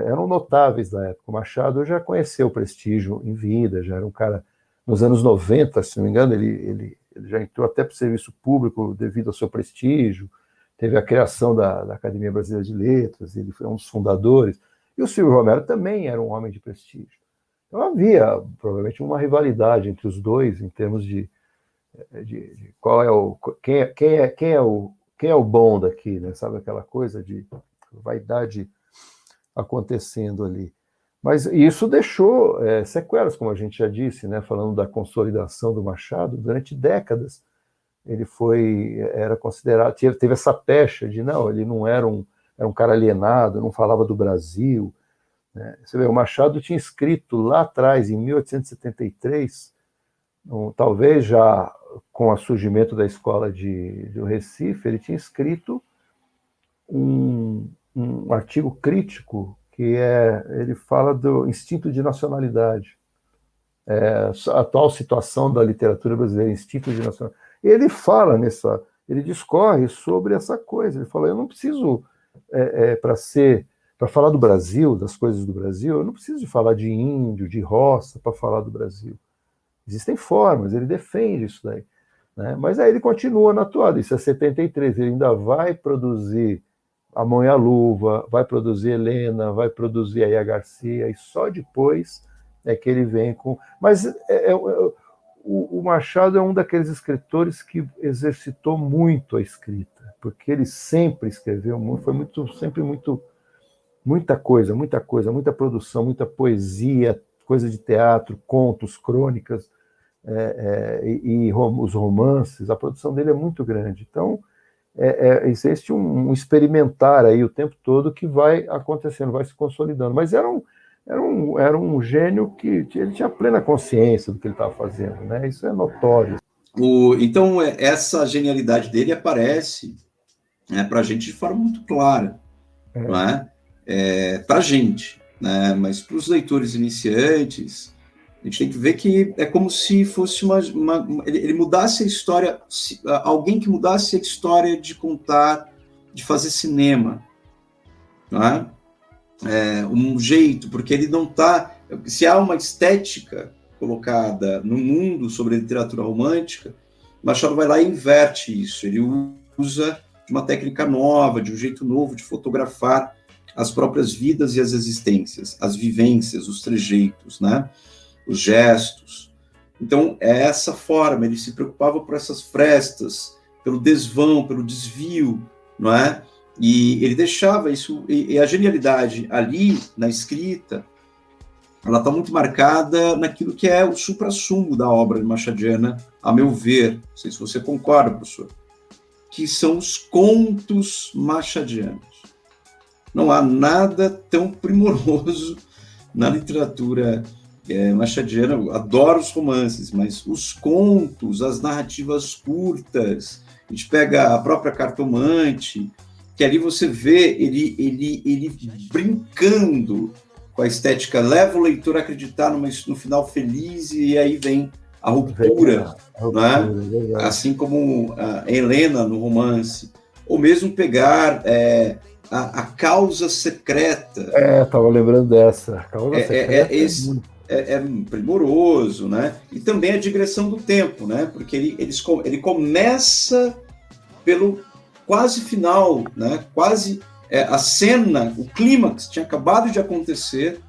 S2: eram notáveis da época. O Machado já conheceu o prestígio em vida, já era um cara, nos anos 90, se não me engano, ele já entrou até para o serviço público devido ao seu prestígio, teve a criação da Academia Brasileira de Letras, ele foi um dos fundadores, e o Silvio Romero também era um homem de prestígio. Então havia, provavelmente, uma rivalidade entre os dois, em termos de qual é quem é o bom daqui, né? Sabe aquela coisa de vaidade acontecendo ali. Mas isso deixou sequelas, como a gente já disse, né? Falando da consolidação do Machado, durante décadas ele era considerado, teve essa pecha de não, ele não era era um cara alienado, não falava do Brasil, né? Você vê, o Machado tinha escrito lá atrás, em 1873, talvez já com o surgimento da escola do Recife, ele tinha escrito um artigo crítico ele fala do instinto de nacionalidade, a atual situação da literatura brasileira, instinto de nacionalidade. Ele fala ele discorre sobre essa coisa. Ele fala: eu não preciso, para falar do Brasil, das coisas do Brasil, eu não preciso de falar de índio, de roça, para falar do Brasil. Existem formas, ele defende isso daí, né? Mas aí ele continua na toada. Isso é 73, ele ainda vai produzir A Mão e a Luva, vai produzir Helena, vai produzir Aí a Garcia, e só depois é que ele vem com... Mas o Machado é um daqueles escritores que exercitou muito a escrita, porque ele sempre escreveu muito, sempre muita coisa, muita produção, muita poesia, coisa de teatro, contos, crônicas, e os romances. A produção dele é muito grande. Então, existe um experimentar aí o tempo todo que vai acontecendo, vai se consolidando. Mas era um gênio que ele tinha plena consciência do que ele estava fazendo, né? Isso é notório.
S1: Então, essa genialidade dele aparece para a gente de forma muito clara, não é? Para a gente, né? Mas para os leitores iniciantes, a gente tem que ver que é como se fosse ele mudasse a história, alguém que mudasse a história de contar, de fazer cinema, não é? Um jeito, porque ele não está... Se há uma estética colocada no mundo sobre a literatura romântica, Machado vai lá e inverte isso. Ele usa de uma técnica nova, de um jeito novo de fotografar as próprias vidas e as existências, as vivências, os trejeitos, né? Os gestos. Então, é essa forma, ele se preocupava por essas frestas, pelo desvão, pelo desvio, não é? E ele deixava isso, e a genialidade ali, na escrita, ela está muito marcada naquilo que é o suprassumo da obra machadiana, a meu ver, não sei se você concorda, professor, que são os contos machadianos. Não há nada tão primoroso na literatura machadiana. Eu adoro os romances, mas os contos, as narrativas curtas, a gente pega a própria Cartomante, que ali você vê ele brincando com a estética, leva o leitor a acreditar no final feliz, e aí vem a ruptura, né? Assim como a Helena no romance, ou mesmo pegar a Causa Secreta.
S2: Estava lembrando dessa. A Causa Secreta
S1: é primoroso, né? E também a digressão do tempo, né? Porque ele começa pelo quase final, né? Quase a cena, o clímax tinha acabado de acontecer,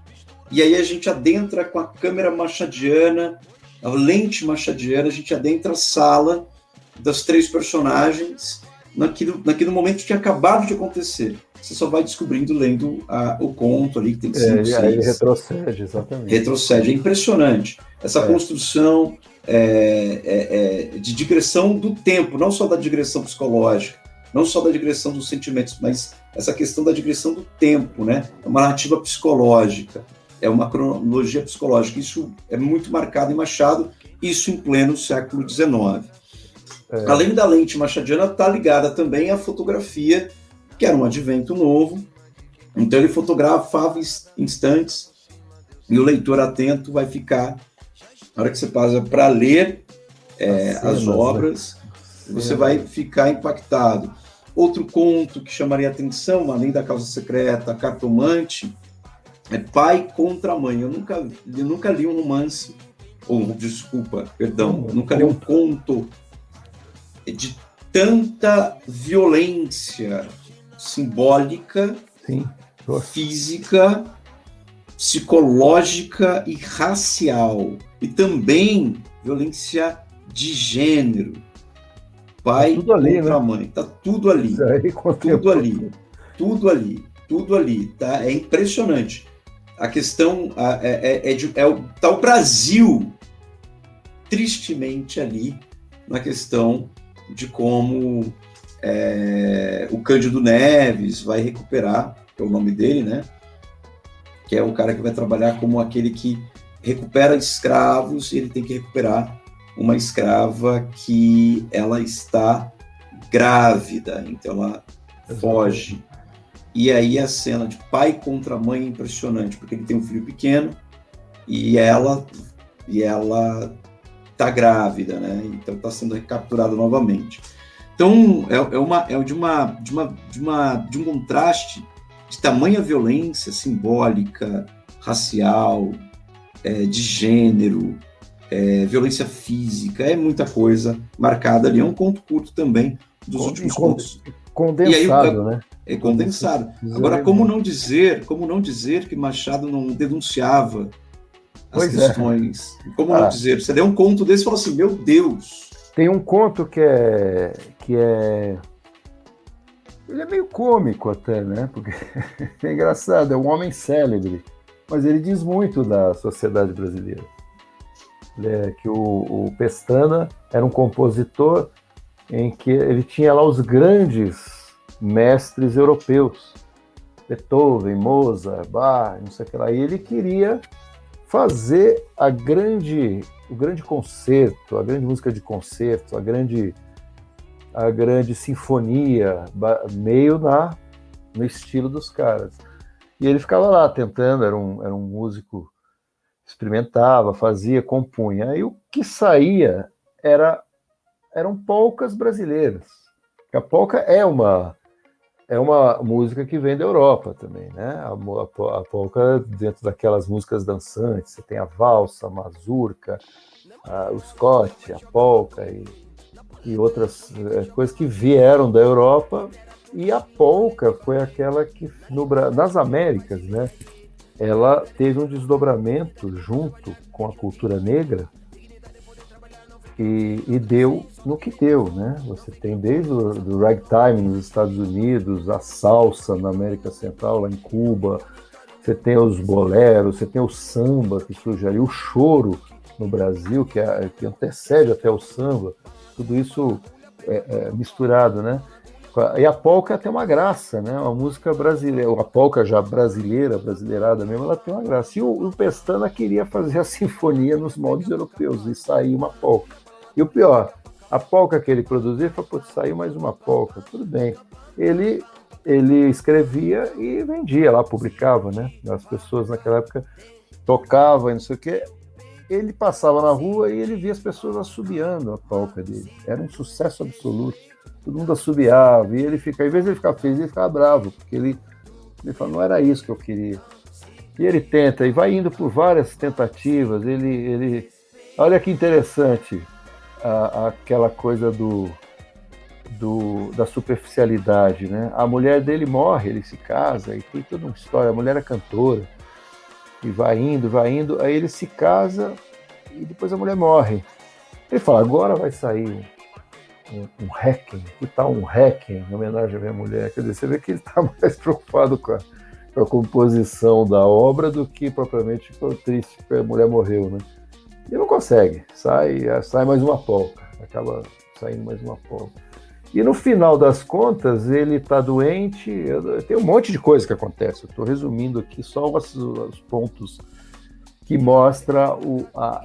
S1: e aí a gente adentra com a câmera machadiana, a lente machadiana, a gente adentra a sala das três personagens naquele momento que tinha acabado de acontecer. Você só vai descobrindo lendo o conto ali, que tem 5, 6.
S2: Aí ele retrocede, exatamente.
S1: Retrocede, é impressionante. Essa construção de digressão do tempo, não só da digressão psicológica, não só da digressão dos sentimentos, mas essa questão da digressão do tempo, né? É uma narrativa psicológica, é uma cronologia psicológica. Isso é muito marcado em Machado, isso em pleno século XIX. Além da lente machadiana, está ligada também à fotografia, que era um advento novo. Então ele fotografava instantes, e o leitor atento vai ficar, na hora que você passa para ler as obras, você vai ficar impactado. Outro conto que chamaria atenção, além da Causa Secreta, a Cartomante, é Pai contra Mãe. Eu nunca li um romance, nunca li um conto de tanta violência simbólica, física, psicológica e racial, e também violência de gênero. Pai contra a mãe, tá tudo ali, tudo ali, tá? É impressionante. A questão tá o Brasil tristemente ali na questão de como o Cândido Neves vai recuperar, que é o nome dele, né? Que é o cara que vai trabalhar como aquele que recupera escravos, e ele tem que recuperar uma escrava que ela está grávida, então ela foge. E aí a cena de pai contra mãe é impressionante, porque ele tem um filho pequeno e ela está grávida, né? Então está sendo recapturada novamente. Então é de um contraste de tamanha violência simbólica, racial, de gênero, violência física, é muita coisa marcada ali. É um conto curto também dos últimos contos.
S2: Condensado, né?
S1: É condensado. Agora, como não dizer que Machado não denunciava as questões? Como não dizer? Você lê um conto desse e fala assim, meu Deus!
S2: Tem um conto que é... Ele é meio cômico até, né? Porque é engraçado, é um homem célebre, mas ele diz muito da sociedade brasileira. Que o Pestana era um compositor em que ele tinha lá os grandes mestres europeus, Beethoven, Mozart, Bach, não sei o que lá, e ele queria fazer o grande concerto, a grande música de concerto, a grande sinfonia, meio no estilo dos caras. E ele ficava lá tentando, era um músico, experimentava, fazia, compunha. Aí o que saía eram polcas brasileiras. A polca é uma música que vem da Europa também, né? A polca, dentro daquelas músicas dançantes, você tem a valsa, a mazurca, o scott, a polca e outras coisas que vieram da Europa. E a polca foi aquela que, nas Américas, né? Ela teve um desdobramento junto com a cultura negra e deu no que deu, né? Você tem desde o ragtime nos Estados Unidos, a salsa na América Central, lá em Cuba, você tem os boleros, você tem o samba que surge ali, o choro no Brasil, que antecede até o samba, tudo isso misturado, né? E a polca tem uma graça, né? Uma música brasileira, a polca já brasileirada mesmo, ela tem uma graça. E o Pestana queria fazer a sinfonia nos moldes europeus, e sair uma polca. E o pior, a polca que ele produzia, ele falou, pô, saiu mais uma polca, tudo bem. Ele escrevia e vendia lá, publicava, né? As pessoas naquela época tocavam e não sei o quê. Ele passava na rua e ele via as pessoas assobiando a polca dele. Era um sucesso absoluto. Todo mundo assobiava, e ele fica, em vez de ele ficar feliz, ele ficava bravo, porque ele fala, não era isso que eu queria. E ele tenta, e vai indo por várias tentativas, olha que interessante, aquela coisa da superficialidade, né? A mulher dele morre, ele se casa, e tem toda uma história, a mulher é cantora, e vai indo, aí ele se casa, e depois a mulher morre. Ele fala, agora vai sair um Requiem, que tal um Requiem em homenagem à minha mulher? Quer dizer, você vê que ele está mais preocupado com a composição da obra do que propriamente ficou triste porque a mulher morreu, né? E não consegue, sai mais uma polca, acaba saindo mais uma polca. E no final das contas, ele está doente, tem um monte de coisa que acontece, eu estou resumindo aqui só os pontos que mostra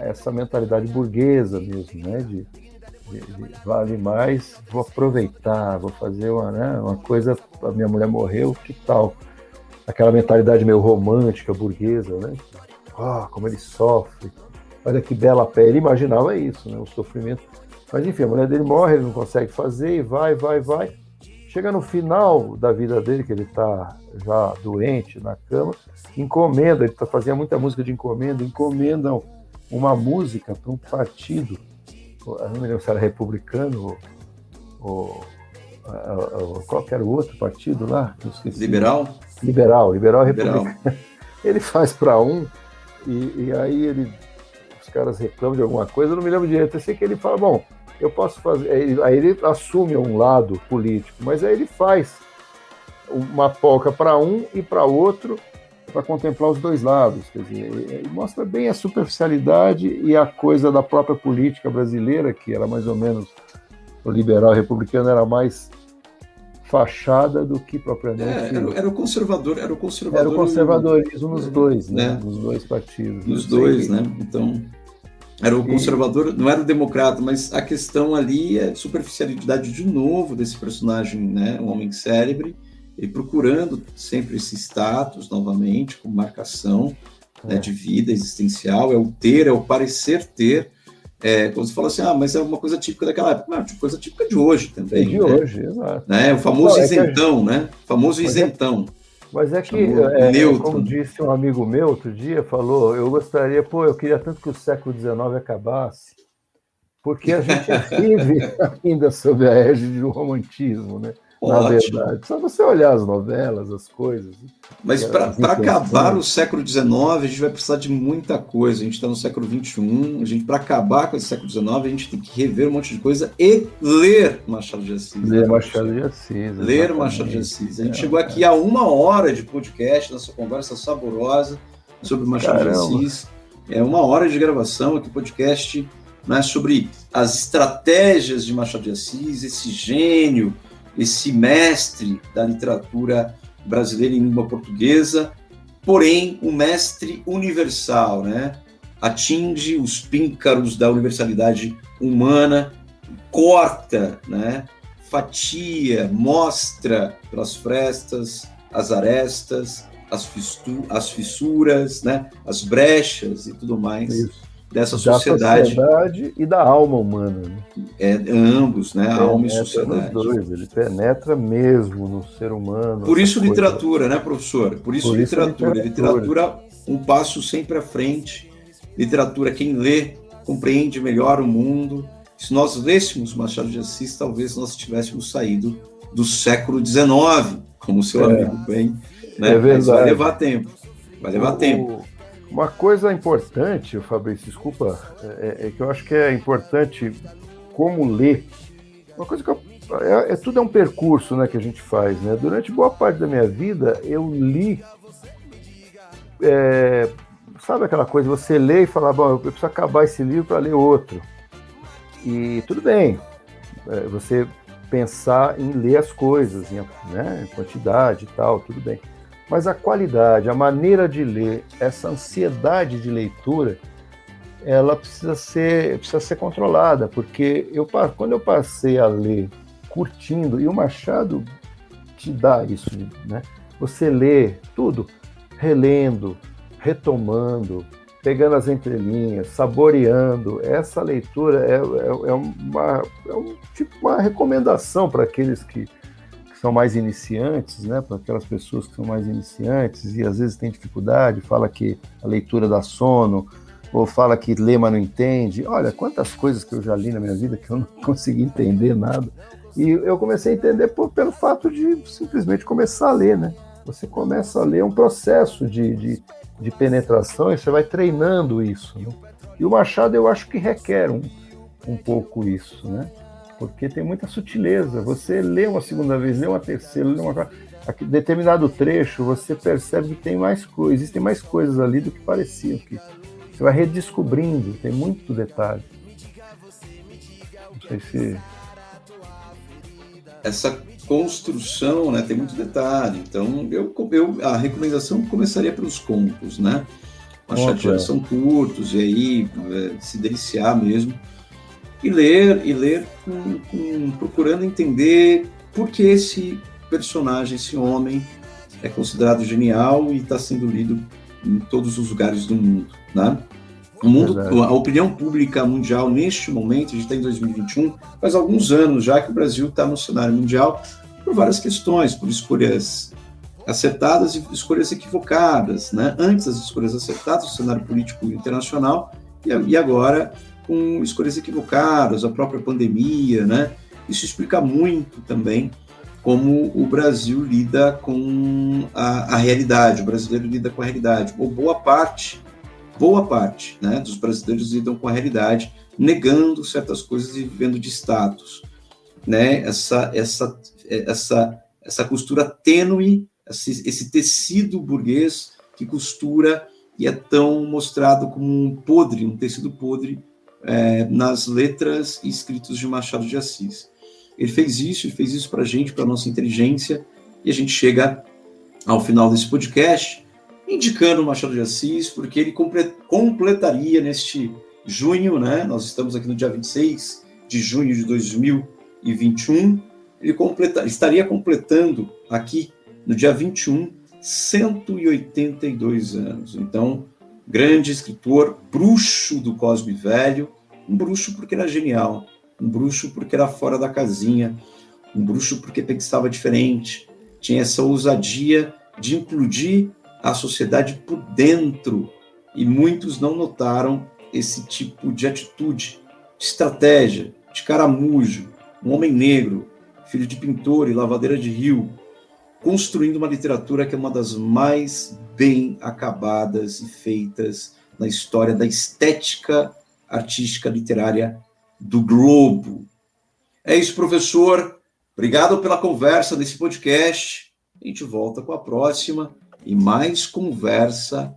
S2: essa mentalidade burguesa mesmo, né? De vale mais, vou aproveitar, vou fazer uma coisa, a minha mulher morreu, que tal? Aquela mentalidade meio romântica, burguesa, né? Como ele sofre, olha que bela pele, ele imaginava isso, né? O sofrimento. Mas enfim, a mulher dele morre, ele não consegue fazer, e vai. Chega no final da vida dele, que ele está já doente, na cama, encomenda, ele fazia muita música de encomendam uma música para um partido, eu não me lembro se era republicano ou qual que era o outro partido lá? Eu esqueci.
S1: Liberal
S2: republicano. Ele faz para um, e aí os caras reclamam de alguma coisa, eu não me lembro direito. Eu sei que ele fala, bom, eu posso fazer. Aí ele assume um lado político, mas aí ele faz uma polca para um e para outro, para contemplar os dois lados. Quer dizer, ele mostra bem a superficialidade e a coisa da própria política brasileira, que era mais ou menos, o liberal republicano era mais fachada do que propriamente...
S1: Era o conservador...
S2: Era o conservadorismo nos dois, né? Nos dois partidos.
S1: Nos dois, né? Então, era o conservador, não era o democrata, mas a questão ali é a superficialidade de novo desse personagem, né? Um homem célebre, e procurando sempre esse status novamente, como marcação, né, de vida existencial, é o ter, é o parecer ter. Quando você fala assim, mas é uma coisa típica daquela época, não, coisa típica de hoje também.
S2: De hoje, exato.
S1: Né? O famoso isentão, né? O famoso isentão.
S2: Mas é que, como disse um amigo meu outro dia, falou, eu queria tanto que o século XIX acabasse, porque a gente vive ainda sob a égide do romantismo, né? Na verdade, só você olhar as novelas, as coisas.
S1: Mas para acabar o século XIX, a gente vai precisar de muita coisa. A gente está no século XXI, para acabar com esse século XIX, a gente tem que rever um monte de coisa e ler Machado de Assis.
S2: Ler Machado de Assis.
S1: Ler Machado de Assis. A gente chegou aqui a 1 hora de podcast, nossa conversa saborosa sobre Machado de Assis. 1 hora de gravação aqui, podcast, né, sobre as estratégias de Machado de Assis, esse gênio, esse mestre da literatura brasileira em língua portuguesa, porém um mestre universal, né? Atinge os píncaros da universalidade humana, corta, né? Fatia, mostra pelas frestas, as arestas, as fissuras, né? As brechas e tudo mais. Isso. Dessa sociedade
S2: e da alma humana, né?
S1: Ambos, né? A alma e sociedade.
S2: Dois, ele penetra mesmo no ser humano.
S1: Por isso literatura, né, professor? Por isso literatura. Literatura, um passo sempre à frente. Literatura, quem lê, compreende melhor o mundo. Se nós lêssemos Machado de Assis, talvez nós tivéssemos saído do século XIX, como o seu amigo bem, né? Mas vai levar tempo. Vai levar tempo.
S2: Uma coisa importante, Fabrício, desculpa, é que eu acho que é importante como ler. Uma coisa que tudo é um percurso, né, que a gente faz, né? Durante boa parte da minha vida, eu li... sabe aquela coisa, você lê e fala, bom, eu preciso acabar esse livro para ler outro. E tudo bem, você pensar em ler as coisas, né, em quantidade e tal, tudo bem. Mas a qualidade, a maneira de ler, essa ansiedade de leitura, ela precisa ser controlada, porque quando eu passei a ler curtindo, e o Machado te dá isso, né? Você lê tudo, relendo, retomando, pegando as entrelinhas, saboreando. Essa leitura é uma recomendação para aqueles que são mais iniciantes, né, para aquelas pessoas que são mais iniciantes e às vezes têm dificuldade, fala que a leitura dá sono, ou fala que lê, mas não entende. Olha, quantas coisas que eu já li na minha vida que eu não consegui entender nada. E eu comecei a entender pelo fato de simplesmente começar a ler, né? Você começa a ler, é um processo de penetração, e você vai treinando isso, né? E o Machado, eu acho que requer um pouco isso, né? Porque tem muita sutileza. Você lê uma segunda vez, lê uma terceira, lê uma... determinado trecho, você percebe que existem mais coisas ali do que parecia. Que você vai redescobrindo, tem muito detalhe. Não sei se...
S1: Essa construção, né, tem muito detalhe. Então, a recomendação começaria pelos contos, né? Machado são curtos, e aí se deliciar mesmo. E ler procurando entender por que esse personagem, esse homem, é considerado genial e está sendo lido em todos os lugares do mundo, né? O mundo, a opinião pública mundial, neste momento, a gente está em 2021, faz alguns anos já que o Brasil está no cenário mundial por várias questões, por escolhas acertadas e escolhas equivocadas, né? Antes das escolhas acertadas, o cenário político internacional, e agora com escolhas equivocadas, a própria pandemia, né? Isso explica muito também como o Brasil lida com a realidade, o brasileiro lida com a realidade, ou boa parte, né, dos brasileiros lidam com a realidade, negando certas coisas e vivendo de status, né? Essa costura tênue, esse tecido burguês que costura e é tão mostrado como um tecido podre, nas letras e escritos de Machado de Assis. ele fez isso para a gente, para a nossa inteligência, e a gente chega ao final desse podcast indicando o Machado de Assis, porque ele completaria neste junho, né? Nós estamos aqui no dia 26 de junho de 2021, ele estaria completando aqui no dia 21, 182 anos. Então, grande escritor, bruxo do Cosme Velho, um bruxo porque era genial, um bruxo porque era fora da casinha, um bruxo porque pensava diferente, tinha essa ousadia de implodir a sociedade por dentro, e muitos não notaram esse tipo de atitude, de estratégia, de caramujo, um homem negro, filho de pintor e lavadeira de rio, construindo uma literatura que é uma das mais bem acabadas e feitas na história da estética artística literária do globo. É isso, professor. Obrigado pela conversa nesse podcast. A gente volta com a próxima e mais conversa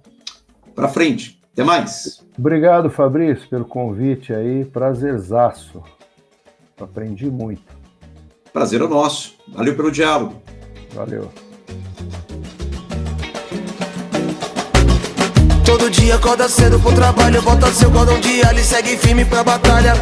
S1: para frente. Até mais.
S2: Obrigado, Fabrício, pelo convite aí. Prazerzaço. Aprendi muito.
S1: Prazer é nosso. Valeu pelo diálogo.
S2: Valeu.
S3: Todo dia acorda cedo pro trabalho, bota seu cordão de alho e segue firme pra batalha.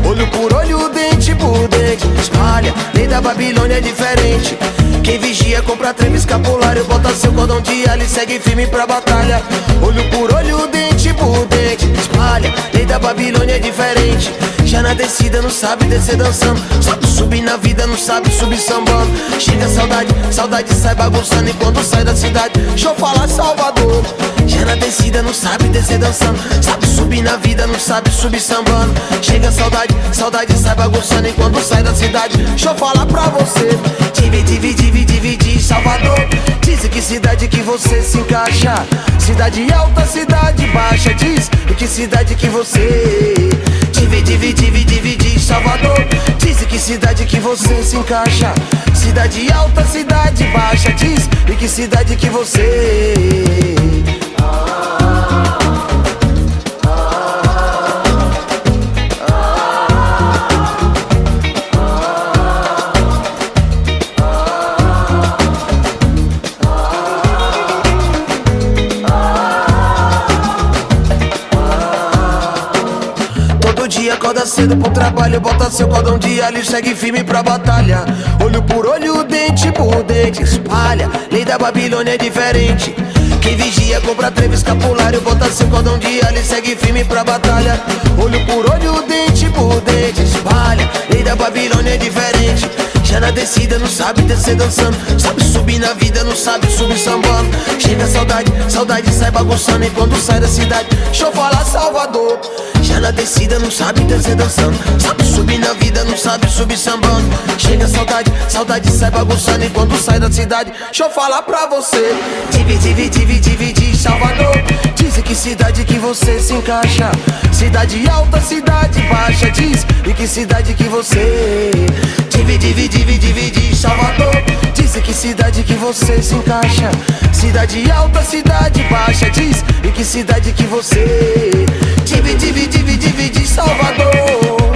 S3: Olho por olho, dente por dente, espalha, lei da Babilônia é diferente. Quem vigia compra treme escapulário, bota seu cordão de alho e segue firme pra batalha. Olho por olho, dente por dente, espalha, lei da Babilônia é diferente. Já na descida não sabe descer dançando, sabe subir na vida, não sabe subir sambando. Chega saudade, saudade sai bagunçando, e quando sai da cidade, deixa eu falar Salvador. Já na descida não sabe descer dançando, sabe subir na vida, não sabe subir sambando. Chega saudade, saudade sai bagunçando, e quando sai da cidade, deixa eu falar pra você. Divide, Salvador. Diz em que cidade que você se encaixa, cidade alta, cidade baixa. Diz em que cidade que você divide, Salvador. Diz em que cidade que você se encaixa, cidade alta, cidade baixa. Diz em que cidade que você acorda cedo pro trabalho, bota seu cordão de alho e segue firme pra batalha. Olho por olho, dente por dente, espalha, lei da Babilônia é diferente. Quem vigia compra treve escapulário, bota seu cordão de alho e segue firme pra batalha. Olho por olho, dente por dente, espalha, lei da Babilônia é diferente. Já na descida não sabe descer dançando, sabe subir na vida, não sabe subir sambando. Chega saudade, saudade sai bagunçando, e quando sai da cidade, deixa eu falar Salvador. Já na descida não sabe descer dançando, sabe subir na vida, não sabe subir sambando. Chega saudade, saudade sai bagunçando, e quando sai da cidade, deixa eu falar pra você. Divide, Salvador. Diz em que cidade que você se encaixa, cidade alta, cidade baixa. Diz em que cidade que você divide, Salvador. Diz em que cidade que você se encaixa, cidade alta, cidade baixa. Diz em que cidade que você divide, Salvador.